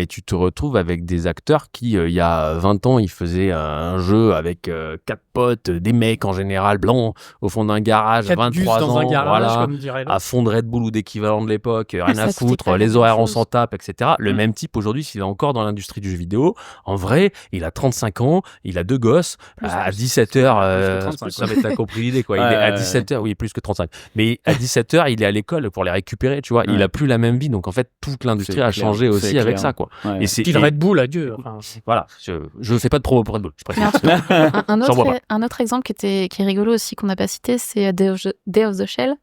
tu te retrouves avec des acteurs qui, il y a 20 ans, ils faisaient un jeu avec 4 potes, des mecs en général blancs, au fond d'un garage, Quatre gus 23 dans ans, un garage, voilà, comme dirait l'autre. à fond de Red Bull ou d'équivalent de l'époque, rien Ça à coûtait foutre, pas les grand horaires on chose. s'en tape, etc. Le même type aujourd'hui, s'il est encore dans l'industrie du jeu vidéo, en vrai, il a 35 ans, il a 2 gosses, à 17h, 35, ça va t'as compris l'idée, quoi. Il est à 17h, oui, plus que 35. Mais à 17h, il est à l'école pour les récupérer, tu vois. Il a plus la même vie. Donc, en fait, toute l'industrie C'est a clair, changé c'est aussi avec clair. ça, quoi. Ouais. Et c'est, Puis le et- Red Bull, adieu. Enfin, voilà. Je fais pas de promo pour Red Bull, je Mais préfère. un J'en vois autre, un autre exemple qui est rigolo aussi qu'on n'a pas cité, c'est Day of the Shell.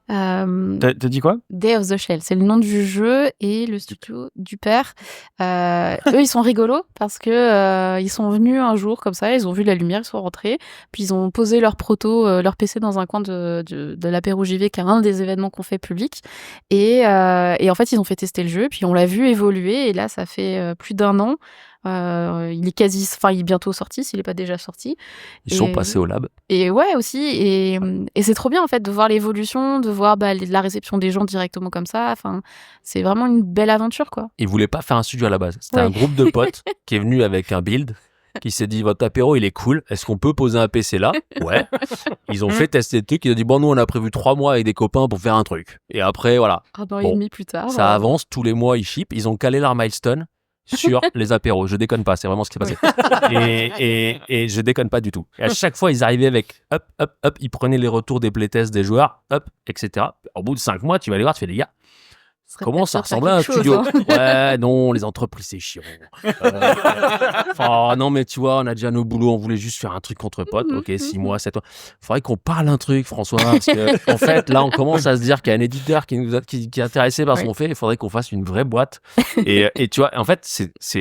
T'as dit quoi? Day of the Shell, c'est le nom du jeu et le studio du père. Eux, ils sont rigolos parce que ils sont venus un jour comme ça, ils ont vu la lumière, ils sont rentrés, puis ils ont posé leur proto, leur PC dans un coin de l'apéro JV, qui est un des événements qu'on fait public. Et en fait, ils ont fait tester le jeu, puis on l'a vu évoluer. Et là, ça fait plus d'1 an. Il est bientôt sorti, s'il n'est pas déjà sorti. Ils sont Et- passés au lab. Et ouais, aussi. Et c'est trop bien, en fait, de voir l'évolution, de voir la réception des gens directement comme ça. Enfin, c'est vraiment une belle aventure, quoi. Ils voulaient pas faire un studio à la base. C'était Ouais. un groupe de potes qui est venu avec un build, qui s'est dit, votre apéro, il est cool. Est-ce qu'on peut poser un PC là? Ouais. Ils ont fait tester le truc. Ils ont dit, bon, nous, on a prévu 3 mois avec des copains pour faire un truc. Et après, voilà. Un an et Bon, demi plus tard. Ça avance. Tous les mois, ils ship. Ils ont calé leur milestone sur les apéros. Je déconne pas. C'est vraiment ce qui s'est passé. Et je déconne pas du tout. Et à chaque fois, ils arrivaient avec hop, hop, hop. Ils prenaient les retours des playtests des joueurs, hop, etc. Au bout de 5 mois, tu vas les voir, tu fais, les gars, comment ça ressemble à un studio? Ouais, non, les entreprises, c'est chiant. Enfin, non, mais tu vois, on a déjà nos boulots, on voulait juste faire un truc entre potes. Ok, 6 mois, 7 mois. Faudrait qu'on parle un truc, François, parce que, en fait, là, on commence à se dire qu'il y a un éditeur qui est intéressé par ce qu'on fait. Il faudrait qu'on fasse une vraie boîte. Et tu vois, en fait,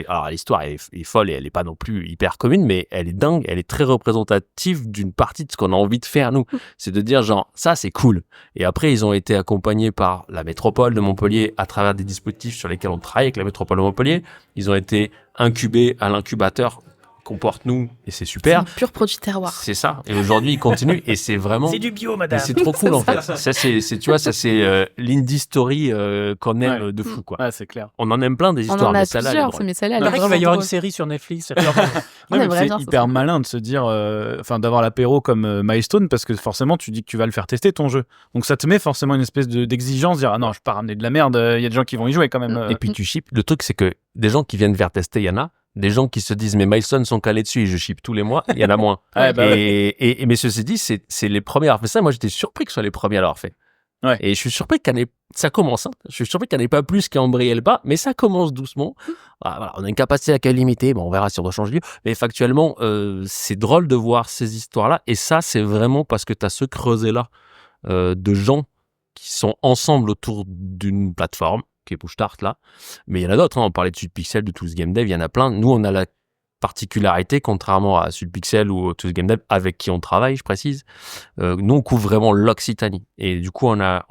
alors, l'histoire est folle et elle est pas non plus hyper commune, mais elle est dingue. Elle est très représentative d'une partie de ce qu'on a envie de faire, nous. C'est de dire, genre, ça, c'est cool. Et après, ils ont été accompagnés par la métropole de Montpellier à travers des dispositifs sur lesquels on travaille avec la métropole de Montpellier. Ils ont été incubés à l'incubateur qu'on porte nous et c'est C'est super. un pur produit terroir. C'est ça. Et aujourd'hui, ils continuent et c'est vraiment. c'est du bio, Et madame. c'est trop cool en fait. Ça c'est tu vois, ça c'est l'indie story qu'on aime Ouais. de fou quoi. Ouais, c'est clair. On en aime plein des On histoires, en a mais celle-là, elle est plusieurs, drôle. mais celle-là, Il elle est paraît qu'il va vraiment y avoir une drôle. série sur Netflix. On Non, mais aimerait c'est bien, ça hyper serait malin de se dire, enfin, d'avoir l'apéro comme milestone parce que forcément, tu dis que tu vas le faire tester ton jeu. Donc ça te met forcément une espèce d'exigence, dire ah non, je peux pas ramener de la merde, il y a des gens qui vont y jouer quand même. Et puis tu ships. Le truc c'est que des gens qui viennent vers tester, il y en a. Des gens qui se disent mes milestones sont calés dessus et je ship tous les mois, il y en a moins. Ouais, bah ouais. Et mais ceci dit, c'est les premiers à avoir fait ça. Moi j'étais surpris que ce soit les premiers à l'avoir fait. Ouais. Et je suis surpris ça commence. Hein. Je suis surpris qu'il n'y en ait pas plus qui embrayé le pas, mais ça commence doucement. Voilà, on a une capacité d'accueil limitée. Bon, on verra si on doit changer de lieu. Mais factuellement, c'est drôle de voir ces histoires-là. Et ça, c'est vraiment parce que tu as ce creuset-là de gens qui sont ensemble autour d'une plateforme, qui est Push-Start là. Mais il y en a d'autres. Hein. On parlait de Sudpixel, de Tools Game Dev. Il y en a plein. Nous, on a la particularité, contrairement à Sudpixel ou Tools Game Dev, avec qui on travaille, je précise, nous on couvre vraiment l'Occitanie. Et du coup, on a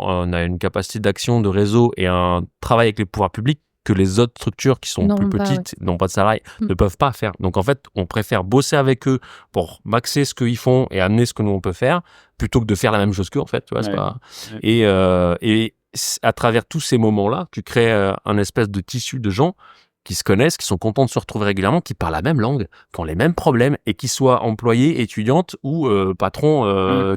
une capacité d'action, de réseau et un travail avec les pouvoirs publics que les autres structures qui sont Non, plus bah, petites, n'ont pas de salariés, ne peuvent pas faire. Donc en fait, on préfère bosser avec eux pour maxer ce qu'ils font et amener ce que nous on peut faire, plutôt que de faire la même chose qu'eux, en fait. Tu vois, c'est Ouais. pas... Ouais. Et à travers tous ces moments-là, tu crées un espèce de tissu de gens qui se connaissent, qui sont contents de se retrouver régulièrement, qui parlent la même langue, qui ont les mêmes problèmes, et qui soient employés, étudiantes ou patron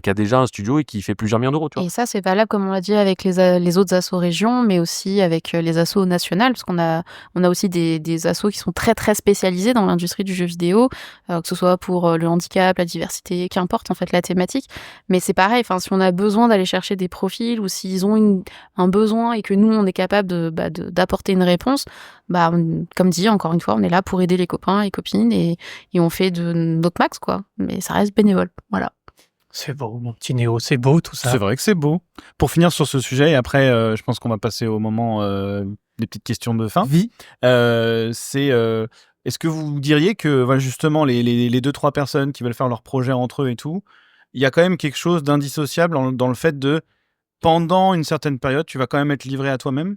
qui a déjà un studio et qui fait plusieurs millions d'euros. Tu vois. Et ça, c'est valable, comme on l'a dit, avec les autres assos régions, mais aussi avec les assos nationales, parce qu'on a aussi des assos qui sont très, très spécialisés dans l'industrie du jeu vidéo, que ce soit pour le handicap, la diversité, qu'importe, en fait, la thématique. Mais c'est pareil, si on a besoin d'aller chercher des profils ou s'ils ont un besoin et que nous, on est capable d'apporter une réponse, comme dit, encore une fois, on est là pour aider les copains et copines et on fait de notre max, quoi. Mais ça reste bénévole, voilà. C'est beau, mon petit Néo, c'est beau tout ça. C'est vrai que c'est beau. Pour finir sur ce sujet, et après, je pense qu'on va passer au moment des petites questions de fin. Vie. Est-ce que vous diriez que voilà, justement les 2-3 personnes qui veulent faire leur projet entre eux et tout, il y a quand même quelque chose d'indissociable dans le fait de pendant une certaine période, tu vas quand même être livré à toi-même?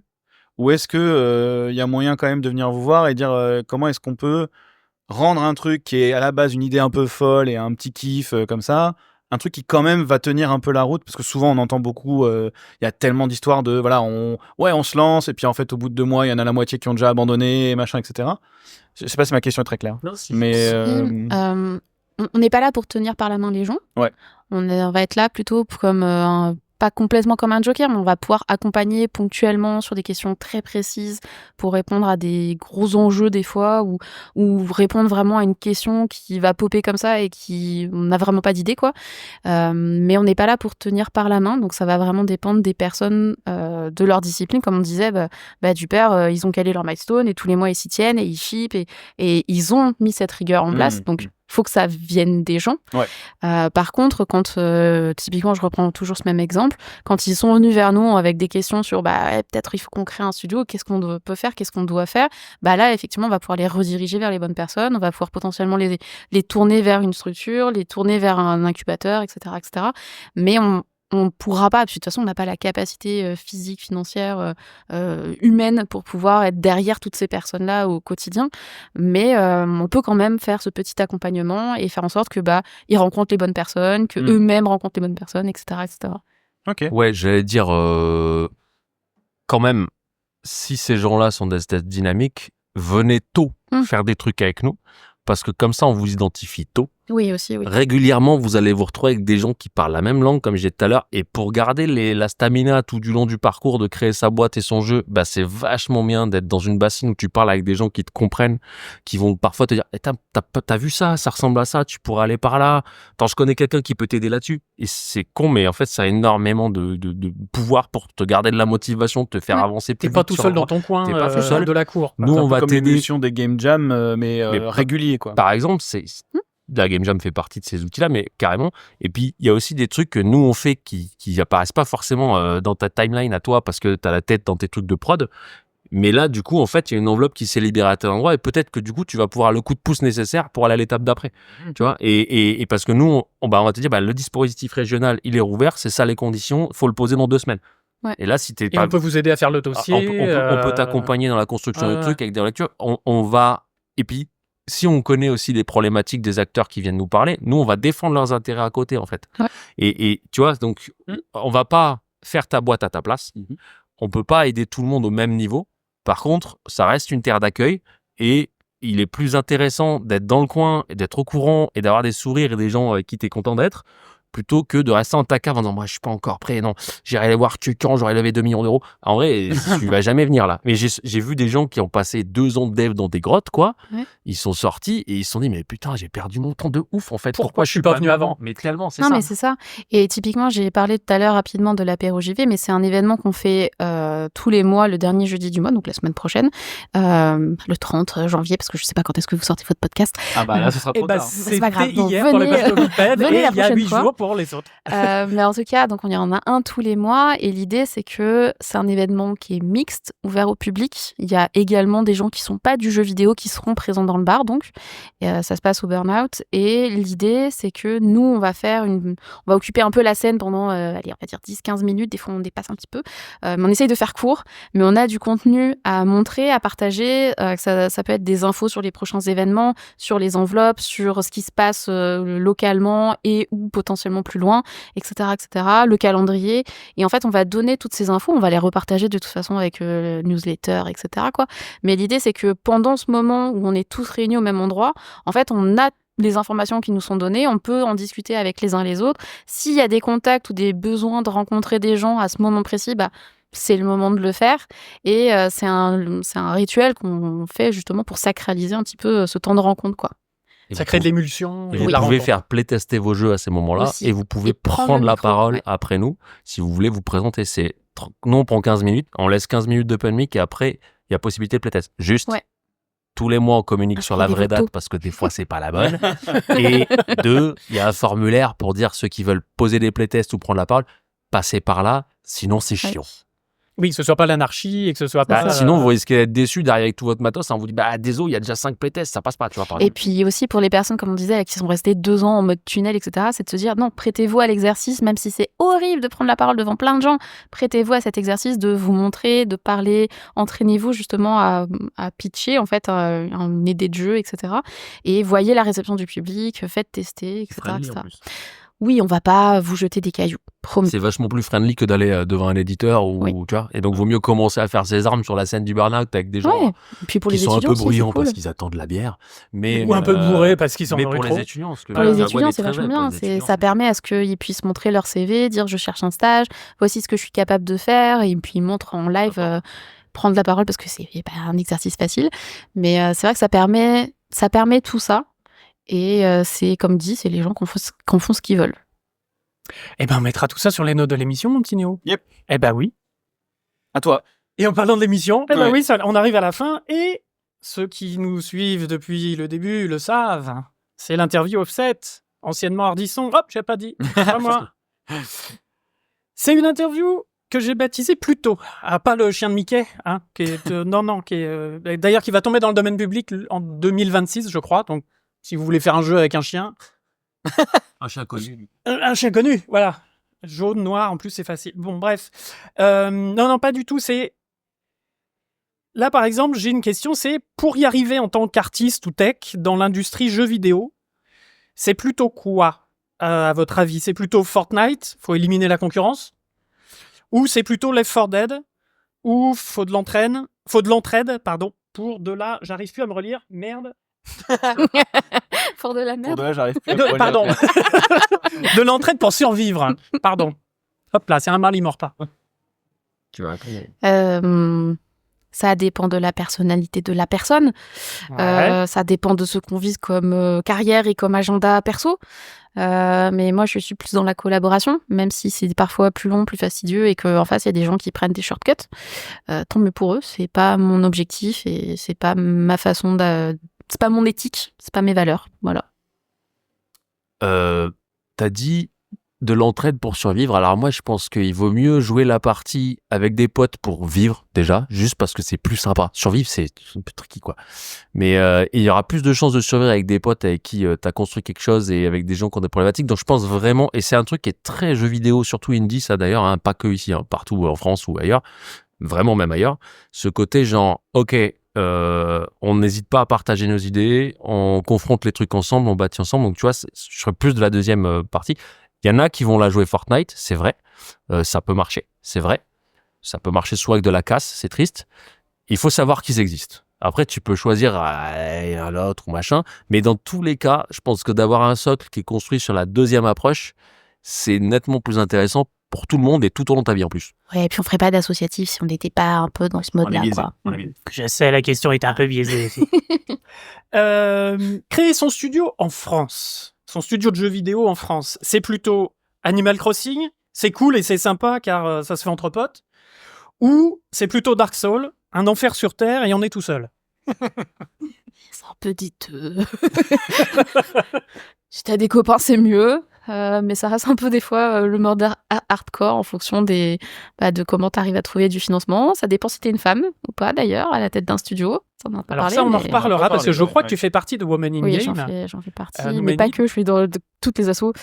Ou est-ce que il y a moyen quand même de venir vous voir et dire comment est-ce qu'on peut rendre un truc qui est à la base une idée un peu folle et un petit kiff comme ça, un truc qui quand même va tenir un peu la route, parce que souvent on entend beaucoup, il y a tellement d'histoires de voilà, on se lance et puis en fait au bout de 2 mois il y en a la moitié qui ont déjà abandonné et machin, etc. Je sais pas si ma question est très claire. Non, si. Mais On n'est pas là pour tenir par la main les gens. Ouais. On va être là plutôt comme pas complètement comme un joker, mais on va pouvoir accompagner ponctuellement sur des questions très précises pour répondre à des gros enjeux des fois ou répondre vraiment à une question qui va popper comme ça et qui on n'a vraiment pas d'idée quoi. Mais on n'est pas là pour tenir par la main, donc ça va vraiment dépendre des personnes de leur discipline. Comme on disait, Duper, ils ont calé leur milestone et tous les mois ils s'y tiennent et ils shippent et ils ont mis cette rigueur en place. Donc faut que ça vienne des gens. Ouais. Par contre, quand typiquement, je reprends toujours ce même exemple, quand ils sont venus vers nous avec des questions sur peut-être il faut qu'on crée un studio, qu'est-ce qu'on peut faire, qu'est-ce qu'on doit faire, là effectivement on va pouvoir les rediriger vers les bonnes personnes, on va pouvoir potentiellement les tourner vers une structure, les tourner vers un incubateur, etc. Mais on pourra pas, puis de toute façon on n'a pas la capacité physique, financière, humaine pour pouvoir être derrière toutes ces personnes-là au quotidien, mais on peut quand même faire ce petit accompagnement et faire en sorte que ils rencontrent les bonnes personnes, que eux-mêmes rencontrent les bonnes personnes, etc. Ok. Ouais, j'allais dire quand même, si ces gens-là sont dans cette dynamique, venez tôt faire des trucs avec nous, parce que comme ça on vous identifie tôt. Oui, aussi, oui. Régulièrement, vous allez vous retrouver avec des gens qui parlent la même langue, comme j'ai dit tout à l'heure. Et pour garder la stamina tout du long du parcours, de créer sa boîte et son jeu, c'est vachement bien d'être dans une bassine où tu parles avec des gens qui te comprennent, qui vont parfois te dire t'as vu ça, ça ressemble à ça, tu pourrais aller par là. Attends, je connais quelqu'un qui peut t'aider là-dessus. Et c'est con, mais en fait, ça a énormément de pouvoir pour te garder de la motivation, te faire avancer plus vite. T'es pas tout seul dans dans ton coin, t'es pas tout seul de la cour. Nous, on va comme t'aider. l'évolution des game jams, mais réguliers, quoi. Par exemple, la Game Jam fait partie de ces outils-là, mais carrément. Et puis, il y a aussi des trucs que nous, on fait qui apparaissent pas forcément dans ta timeline à toi parce que tu as la tête dans tes trucs de prod. Mais là, du coup, en fait, il y a une enveloppe qui s'est libérée à tel endroit et peut-être que du coup, tu vas pouvoir le coup de pouce nécessaire pour aller à l'étape d'après. Tu vois, et parce que nous, on va te dire, le dispositif régional, il est rouvert, c'est ça les conditions, faut le poser dans 2 semaines. Ouais. Et là, si t'es Et on peut vous aider à faire le dossier. On peut t'accompagner dans la construction du truc avec des lectures. On va, et puis, si on connaît aussi les problématiques des acteurs qui viennent nous parler, nous, on va défendre leurs intérêts à côté, en fait. Ouais. Et tu vois, donc, on va pas faire ta boîte à ta place. On peut pas aider tout le monde au même niveau. Par contre, ça reste une terre d'accueil et il est plus intéressant d'être dans le coin et d'être au courant et d'avoir des sourires et des gens avec qui tu es content d'être plutôt que de rester en ta cave en disant moi je suis pas encore prêt, non, j'irai aller voir quand j'aurai levé 2 millions d'euros. En vrai, tu vas jamais venir là. Mais j'ai vu des gens qui ont passé 2 ans de dev dans des grottes, quoi. Ouais. Ils sont sortis et ils se sont dit mais putain, j'ai perdu mon temps de ouf en fait. Pourquoi je suis pas venu avant? Mais tellement, c'est non, ça. mais c'est ça. Et typiquement, j'ai parlé tout à l'heure rapidement de l'apéro JV, mais c'est un événement qu'on fait tous les mois, le dernier jeudi du mois, donc la semaine prochaine, le 30 janvier, parce que je sais pas quand est-ce que vous sortez votre podcast. Ah là, ce sera trop tard. C'est pas grave. Donc, hier pour le match Lobiped et il y a 8 fois. jours pour les autres. Mais en tout cas, donc on y en a un tous les mois et l'idée c'est que c'est un événement qui est mixte, ouvert au public. Il y a également des gens qui sont pas du jeu vidéo qui seront présents dans le bar, donc ça se passe au Burnout. Et l'idée c'est que nous on va occuper un peu la scène pendant, allez, on va dire 10-15 minutes. Des fois on dépasse un petit peu, mais on essaye de faire court. Mais on a du contenu à montrer, à partager. Ça peut être des infos sur les prochains événements, sur les enveloppes, sur ce qui se passe localement et ou potentiellement plus loin, etc., le calendrier. Et en fait, on va donner toutes ces infos, on va les repartager de toute façon avec le newsletter, etc., quoi. Mais l'idée, c'est que pendant ce moment où on est tous réunis au même endroit, en fait, on a les informations qui nous sont données, on peut en discuter avec les uns les autres. S'il y a des contacts ou des besoins de rencontrer des gens à ce moment précis, c'est le moment de le faire. Et c'est un rituel qu'on fait justement pour sacraliser un petit peu ce temps de rencontre, quoi. Ça crée de l'émulsion. Vous pouvez faire playtester vos jeux à ces moments-là aussi. Et vous pouvez prendre la parole après nous si vous voulez vous présenter. Nous, on prend 15 minutes, on laisse 15 minutes d'open mic et après, il y a possibilité de playtest. Juste, tous les mois, on communique sur la des vraie photos. date parce que des fois, c'est pas la bonne. Et 2, il y a un formulaire pour dire ceux qui veulent poser des playtests ou prendre la parole, passez par là, sinon c'est chiant. Oui, que ce soit pas l'anarchie et que ce soit pas. Sinon, vous risquez d'être déçu derrière avec tout votre matos. On vous dit, désolé, il y a déjà 5 playtests, ça passe pas, tu vois, par Et exemple. puis aussi pour les personnes, comme on disait, qui sont restées 2 ans en mode tunnel, etc., c'est de se dire non, prêtez-vous à l'exercice, même si c'est horrible de prendre la parole devant plein de gens, prêtez-vous à cet exercice de vous montrer, de parler, entraînez-vous justement à pitcher, en fait, une idée de jeu, etc. Et voyez la réception du public, faites tester, etc. Friendly, etc. en plus. Oui, on va pas vous jeter des cailloux, promis. C'est vachement plus friendly que d'aller devant un éditeur ou, Oui. tu vois. Et donc, vaut mieux commencer à faire ses armes sur la scène du burn-out avec des gens Ouais. Et puis pour qui les sont un étudiants peu aussi, bruyants c'est cool. parce qu'ils attendent de la bière. Mais, Ou un peu bourrés parce qu'ils sont mais dans pour le les rétro. étudiants, parce que Pour les Gwen étudiants, est c'est très vachement belle, pour bien. les étudiants, Ça c'est permet à ce qu'ils puissent montrer leur CV, dire je cherche un stage, voici ce que je suis capable de faire, et puis ils montrent en live, prendre la parole parce que c'est pas un exercice facile. Mais c'est vrai que ça permet tout ça. Et c'est comme dit, c'est les gens qui font ce qu'ils veulent. Eh ben, on mettra tout ça sur les notes de l'émission, mon petit Néo. Yep. Eh ben oui. À toi. Et en parlant de l'émission, eh ben Ouais. oui, on arrive à la fin et ceux qui nous suivent depuis le début le savent. C'est l'interview Offset, anciennement Ardisson. Hop, j'ai pas dit. Pas moi. C'est une interview que j'ai baptisée Pluto. Ah, pas le chien de Mickey, hein, qui est d'ailleurs qui va tomber dans le domaine public en 2026, je crois. Donc, si vous voulez faire un jeu avec un chien, Un chien connu. un chien connu, voilà. Jaune, noir, en plus, c'est facile. Bon, bref. Non, pas du tout. C'est. Là, par exemple, j'ai une question. C'est pour y arriver en tant qu'artiste ou tech dans l'industrie jeux vidéo, c'est plutôt quoi, à votre avis? C'est plutôt Fortnite, faut éliminer la concurrence? Ou c'est plutôt Left 4 Dead? Ou faut de l'entraide, pardon, pour de la. J'arrive plus à me relire, merde. Pour de la Pour merde. de là, j'arrive plus à me relire. Pardon. De l'entraide pour survivre. Pardon. Hop là, c'est un mal, il mord pas. Tu vas raconter. Ça dépend de la personnalité de la personne. Ça dépend de ce qu'on vise comme carrière et comme agenda perso. Mais moi, je suis plus dans la collaboration, même si c'est parfois plus long, plus fastidieux et qu'en face, il y a des gens qui prennent des shortcuts. Tant mieux pour eux. C'est pas mon objectif et c'est pas ma façon c'est pas mon éthique, c'est pas mes valeurs. Voilà. T'as dit de l'entraide pour survivre. Alors moi, je pense qu'il vaut mieux jouer la partie avec des potes pour vivre déjà, juste parce que c'est plus sympa. Survivre, c'est un peu tricky, quoi. Mais il y aura plus de chances de survivre avec des potes avec qui t'as construit quelque chose et avec des gens qui ont des problématiques. Donc je pense vraiment, et c'est un truc qui est très jeu vidéo, surtout indie, ça d'ailleurs, hein, pas que ici, hein, partout en France ou ailleurs, vraiment même ailleurs. Ce côté genre, ok, on n'hésite pas à partager nos idées, on confronte les trucs ensemble, on bâtit ensemble. Donc tu vois, je serais plus de la deuxième partie. Il y en a qui vont la jouer Fortnite, c'est vrai. Ça peut marcher, c'est vrai. Ça peut marcher soit avec de la casse, c'est triste. Il faut savoir qu'ils existent. Après, tu peux choisir l'autre ou machin. Mais dans tous les cas, je pense que d'avoir un socle qui est construit sur la deuxième approche, c'est nettement plus intéressant pour tout le monde et tout au long de ta vie en plus. Ouais, et puis on ferait pas d'associatif si on n'était pas un peu dans ce mode-là, quoi. Je sais, la question est un peu biaisée aussi. Créer son studio en France, son studio de jeux vidéo en France, c'est plutôt Animal Crossing, c'est cool et c'est sympa car ça se fait entre potes, ou c'est plutôt Dark Souls, un enfer sur Terre et on est tout seul? C'est un peu diteux. Si t'as des copains, c'est mieux. Mais ça reste un peu des fois le mode hardcore en fonction de comment t'arrives à trouver du financement. Ça dépend si t'es une femme ou pas d'ailleurs à la tête d'un studio. Ça, on en a pas Alors parlé, ça, on en mais- reparlera parce que je ouais, crois que ouais. tu fais partie de Women in Oui, Game. j'en fais partie, nous, mais pas Mani- que. Je suis dans toutes les assos.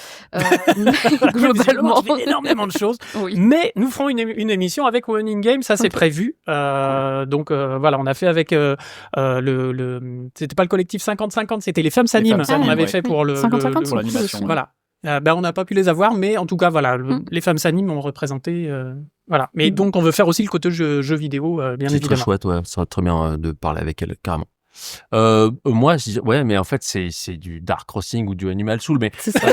Globalement. Tu fais énormément de choses. Oui. Mais nous ferons une émission avec Women in Game, ça c'est Ok. prévu. Donc voilà, on a fait avec c'était pas le collectif 50-50, c'était les femmes s'animent. femmes s'animent, On avait ouais. fait pour le 50-50, pour c'est cool l'animation, aussi. voilà. On n'a pas pu les avoir, mais en tout cas voilà, les femmes s'animent ont représenté. Voilà. Mais donc on veut faire aussi le côté jeu vidéo, bien C'est très évidemment. chouette, ouais. Ça serait très bien de parler avec elle, carrément. Moi, je dis, ouais, mais en fait, c'est du Dark Crossing ou du Animal Soul, mais C'est ça.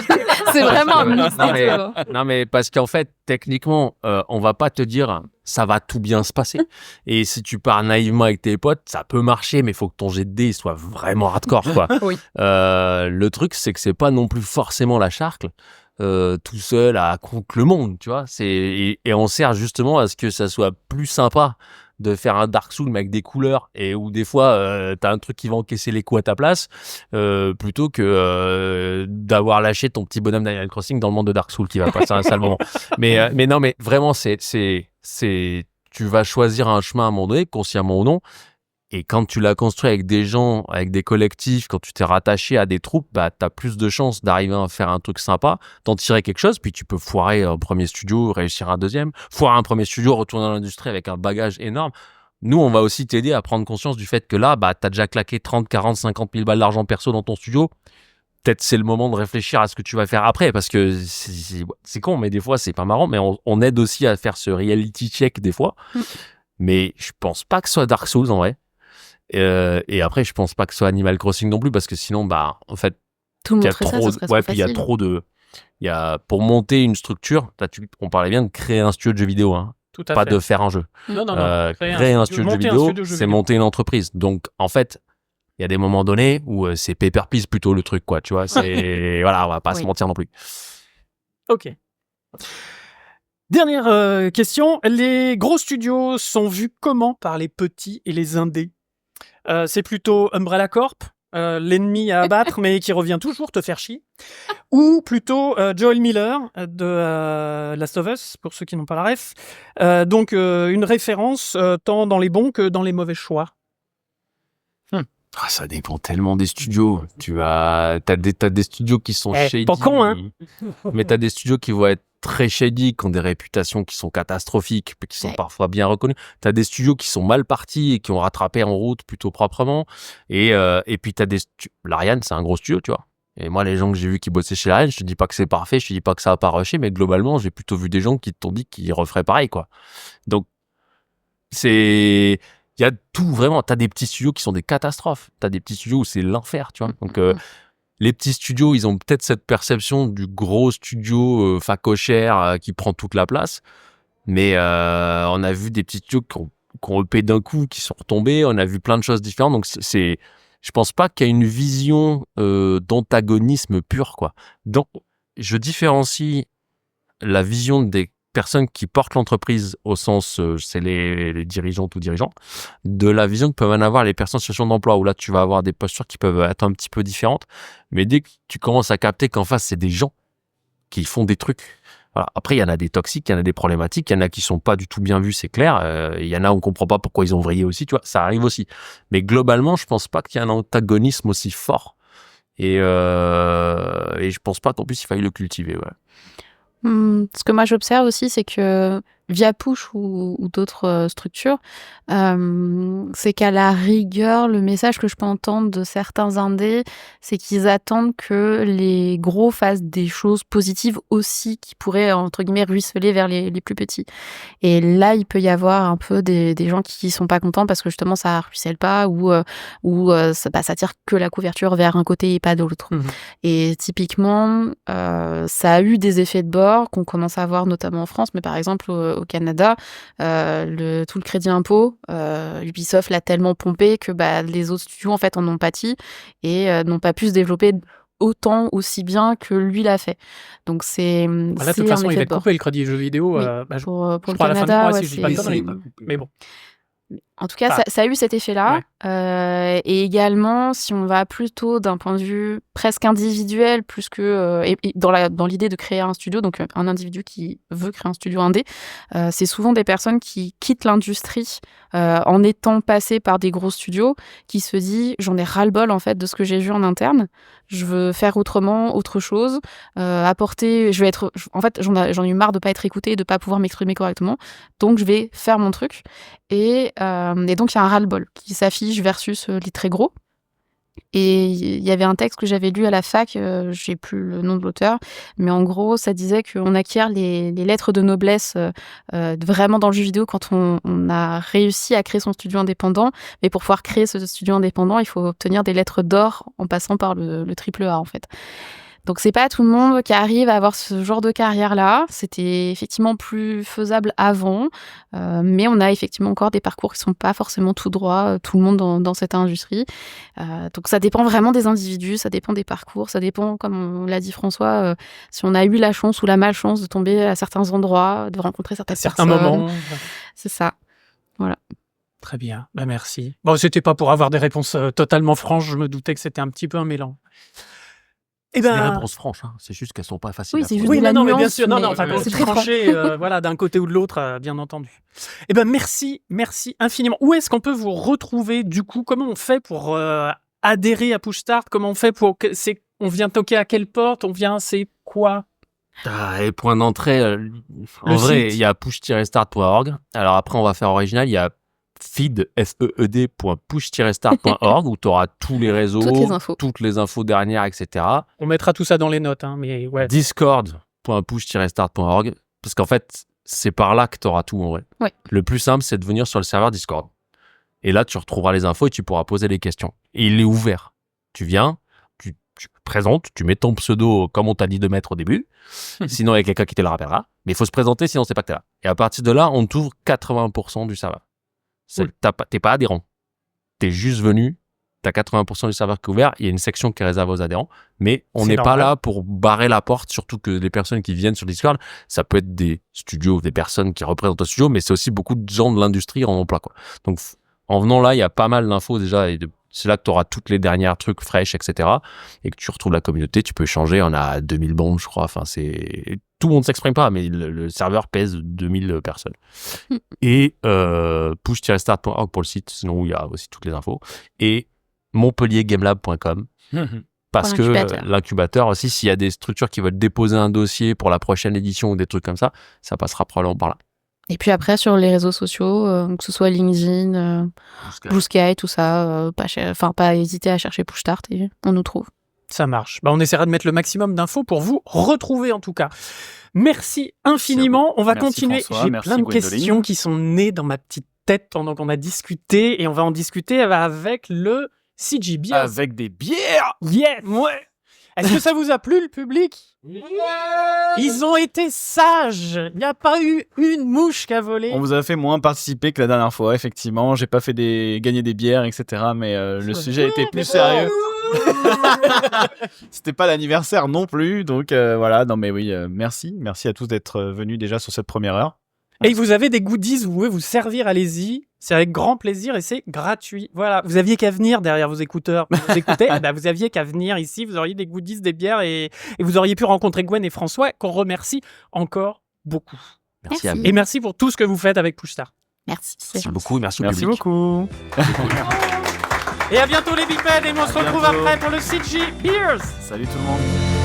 C'est vraiment un mix des Non, mais- deux, hein. non, mais parce qu'en fait, techniquement, on va pas te dire ça va tout bien se passer. Et si tu pars naïvement avec tes potes, ça peut marcher, mais il faut que ton jet de dés soit vraiment hardcore, quoi. Oui. Le truc, c'est que c'est pas non plus forcément la charcle. tout seul contre le monde, tu vois. Et on sert justement à ce que ça soit plus sympa de faire un Dark Souls mais avec des couleurs et où des fois t'as un truc qui va encaisser les coups à ta place plutôt que d'avoir lâché ton petit bonhomme d'Animal Crossing dans le monde de Dark Souls qui va passer un sale moment. Mais non, mais vraiment c'est tu vas choisir un chemin à un moment donné, consciemment ou non. Et quand tu l'as construit avec des gens, avec des collectifs, quand tu t'es rattaché à des troupes, bah, t'as plus de chances d'arriver à faire un truc sympa, d'en tirer quelque chose, puis tu peux foirer un premier studio, réussir un deuxième, foirer un premier studio, retourner dans l'industrie avec un bagage énorme. Nous, on va aussi t'aider à prendre conscience du fait que là, bah, t'as déjà claqué 30, 40, 50 000 balles d'argent perso dans ton studio. Peut-être c'est le moment de réfléchir à ce que tu vas faire après, parce que c'est con, mais des fois, c'est pas marrant, mais on aide aussi à faire ce reality check des fois. Mais je pense pas que ce soit Dark Souls, en vrai. Et après, je pense pas que ce soit Animal Crossing non plus, parce que sinon, bah, en fait, Tout il y a montrer ça, trop, ça serait trop ouais, puis il y a facile. trop de, pour monter une structure, là, on parlait bien de créer un studio de jeux vidéo, hein, Tout à pas fait. de faire un jeu. Non. Créer un studio de jeux monter un vidéo, studio de jeux c'est vidéo. monter une entreprise. Donc, en fait, il y a des moments donnés où c'est paper please plutôt le truc, quoi, tu vois, c'est, voilà, on va pas se Oui. mentir non plus. Ok. Dernière question. Les gros studios sont vus comment par les petits et les indés ? C'est plutôt Umbrella Corp, l'ennemi à abattre mais qui revient toujours te faire chier, ou plutôt Joel Miller de Last of Us, pour ceux qui n'ont pas la ref. Donc une référence tant dans les bons que dans les mauvais choix. Ah, ça dépend tellement des studios. T'as des studios qui sont shady. Pas con, hein. Mais t'as des studios qui vont être très shady, qui ont des réputations qui sont catastrophiques, qui sont Ouais. parfois bien reconnus. T'as des studios qui sont mal partis et qui ont rattrapé en route plutôt proprement. Et puis t'as l'Ariane, c'est un gros studio, tu vois. Et moi, les gens que j'ai vus qui bossaient chez l'Ariane, je te dis pas que c'est parfait, je te dis pas que ça va pas rusher, mais globalement, j'ai plutôt vu des gens qui t'ont dit qu'ils referaient pareil, quoi. Donc, il y a tout vraiment. T'as des petits studios qui sont des catastrophes. T'as des petits studios où c'est l'enfer, tu vois. Donc, les petits studios, ils ont peut-être cette perception du gros studio facochère qui prend toute la place. Mais on a vu des petits studios qui ont EP d'un coup, qui sont retombés. On a vu plein de choses différentes. Donc, je pense pas qu'il y a une vision d'antagonisme pur, quoi. Donc, je différencie la vision des personnes qui portent l'entreprise au sens, c'est les dirigeantes ou dirigeants, de la vision que peuvent en avoir les personnes en situation d'emploi, où là, tu vas avoir des postures qui peuvent être un petit peu différentes. Mais dès que tu commences à capter qu'en face, c'est des gens qui font des trucs. Voilà. Après, il y en a des toxiques, il y en a des problématiques, il y en a qui sont pas du tout bien vus, c'est clair. Il y en a où on comprend pas pourquoi ils ont vrillé aussi, tu vois, ça arrive aussi. Mais globalement, je pense pas qu'il y ait un antagonisme aussi fort. Et je pense pas qu'en plus, il faille le cultiver, ouais. Ce que moi j'observe aussi, c'est que via Push ou d'autres structures, c'est qu'à la rigueur, le message que je peux entendre de certains indés, c'est qu'ils attendent que les gros fassent des choses positives aussi qui pourraient, entre guillemets, ruisseler vers les plus petits. Et là, il peut y avoir un peu des gens qui sont pas contents parce que justement ça ruisselle pas ou ça tire que la couverture vers un côté et pas de l'autre. Et typiquement, ça a eu des effets de bord qu'on commence à voir notamment en France, mais par exemple au Canada, tout le crédit impôt, Ubisoft l'a tellement pompé que les autres studios en fait en ont pâti et n'ont pas pu se développer autant aussi bien que lui l'a fait. Donc c'est Là, de toute façon, il va être coupé le crédit jeux vidéo. Oui, Je pour le crois à la fin du Canada, mois, si je dis pas de conneries. Mais bon. En tout cas, ça a eu cet effet-là. Ouais. Et également, si on va plutôt d'un point de vue presque individuel, plus que et dans l'idée de créer un studio, donc un individu qui veut créer un studio indé, c'est souvent des personnes qui quittent l'industrie en étant passées par des gros studios, qui se dit j'en ai ras-le-bol en fait de ce que j'ai vu en interne, je veux faire autrement, autre chose, apporter, en fait j'en ai eu marre de pas être écoutée et de pas pouvoir m'exprimer correctement, donc je vais faire mon truc. Et donc, il y a un ras-le-bol qui s'affiche versus les très gros. Et il y avait un texte que j'avais lu à la fac, j'ai plus le nom de l'auteur, mais en gros, ça disait qu'on acquiert les lettres de noblesse vraiment dans le jeu vidéo quand on a réussi à créer son studio indépendant. Mais pour pouvoir créer ce studio indépendant, il faut obtenir des lettres d'or en passant par le triple A, en fait. Donc c'est pas tout le monde qui arrive à avoir ce genre de carrière-là. C'était effectivement plus faisable avant, mais on a effectivement encore des parcours qui sont pas forcément tout droit, tout le monde dans cette industrie. Donc ça dépend vraiment des individus, ça dépend des parcours, ça dépend, comme on l'a dit François, si on a eu la chance ou la malchance de tomber à certains endroits, de rencontrer certaines certains personnes. moments. C'est ça. Très bien, bah merci. Bon, c'était pas pour avoir des réponses totalement franches, je me doutais que c'était un petit peu un mélange. Eh C'est des ben, réponses franches, hein. C'est juste qu'elles sont pas faciles Oui, à c'est trouver. juste oui, de la non, mais bien nuance, sûr, non, mais enfin, pour c'est très trancher, voilà, d'un côté ou de l'autre, bien entendu. Eh ben, merci infiniment. Où est-ce qu'on peut vous retrouver, du coup? Comment on fait pour adhérer à Push Start? Comment on fait pour on vient toquer à quelle porte? C'est quoi? Et point d'entrée, en Le vrai, site. il y a push-start.org. Alors après, on va faire original. Il y a feed.push-start.org où tu auras tous les réseaux, toutes les infos dernières, etc. On mettra tout ça dans les notes, hein, mais ouais. Discord.push-start.org parce qu'en fait, c'est par là que tu auras tout en vrai. Ouais. Le plus simple, c'est de venir sur le serveur Discord. Et là, tu retrouveras les infos et tu pourras poser les questions. Et il est ouvert. Tu viens, tu te présentes, tu mets ton pseudo comme on t'a dit de mettre au début. Sinon, il y a quelqu'un qui te le rappellera. Mais il faut se présenter, sinon c'est pas que t'es là. Et à partir de là, on t'ouvre 80% du serveur. Cool. T'es pas adhérent. T'es juste venu, t'as 80% du serveur qui est ouvert, il y a une section qui est réservée aux adhérents, mais on C'est n'est pas normal. là pour barrer la porte, surtout que les personnes qui viennent sur Discord, ça peut être des studios, des personnes qui représentent un studio, mais c'est aussi beaucoup de gens de l'industrie en emploi, quoi. Donc, en venant là, il y a pas mal d'infos déjà, et c'est là que tu auras toutes les dernières trucs fraîches, etc. Et que tu retrouves la communauté, tu peux échanger, on a 2000 bombes, je crois, enfin, tout le monde s'exprime pas, mais le serveur pèse 2000 personnes. Et push-start.org pour le site, sinon il y a aussi toutes les infos. Et montpelliergamelab.com parce Pour que l'incubateur. l'incubateur aussi, s'il y a des structures qui veulent déposer un dossier pour la prochaine édition ou des trucs comme ça passera probablement par là. Et puis après, sur les réseaux sociaux, que ce soit LinkedIn, Blue Sky, tout ça, pas hésiter à chercher Push Start et on nous trouve. Ça marche. Bah, on essaiera de mettre le maximum d'infos pour vous retrouver en tout cas. Merci infiniment. On va Merci continuer. François, J'ai merci plein de Gwendoline. questions qui sont nées dans ma petite tête pendant qu'on a discuté et on va en discuter avec le CG Beers. Avec des bières. Yeah, ouais. Est-ce que ça vous a plu, le public? Ils ont été sages. Il n'y a pas eu une mouche qui a volé. On vous a fait moins participer que la dernière fois, effectivement. J'ai pas fait gagner des bières, etc. Mais le sujet a été plus sérieux. C'était pas l'anniversaire non plus, donc voilà. Non mais oui, merci à tous d'être venus déjà sur cette première heure. Et vous avez des goodies, vous pouvez vous servir, allez-y. C'est avec grand plaisir et c'est gratuit. Voilà, vous aviez qu'à venir derrière vos écouteurs. Vous écoutez, vous aviez qu'à venir ici, vous auriez des goodies, des bières et vous auriez pu rencontrer Gwen et François, qu'on remercie encore beaucoup. Merci Merci. à vous. Et merci pour tout ce que vous faites avec Push Start. Merci. c'est Merci gentil. beaucoup et merci au Merci public. beaucoup. Et à bientôt les bipèdes et on se À retrouve bientôt. après pour le CG Beers. Salut tout le monde.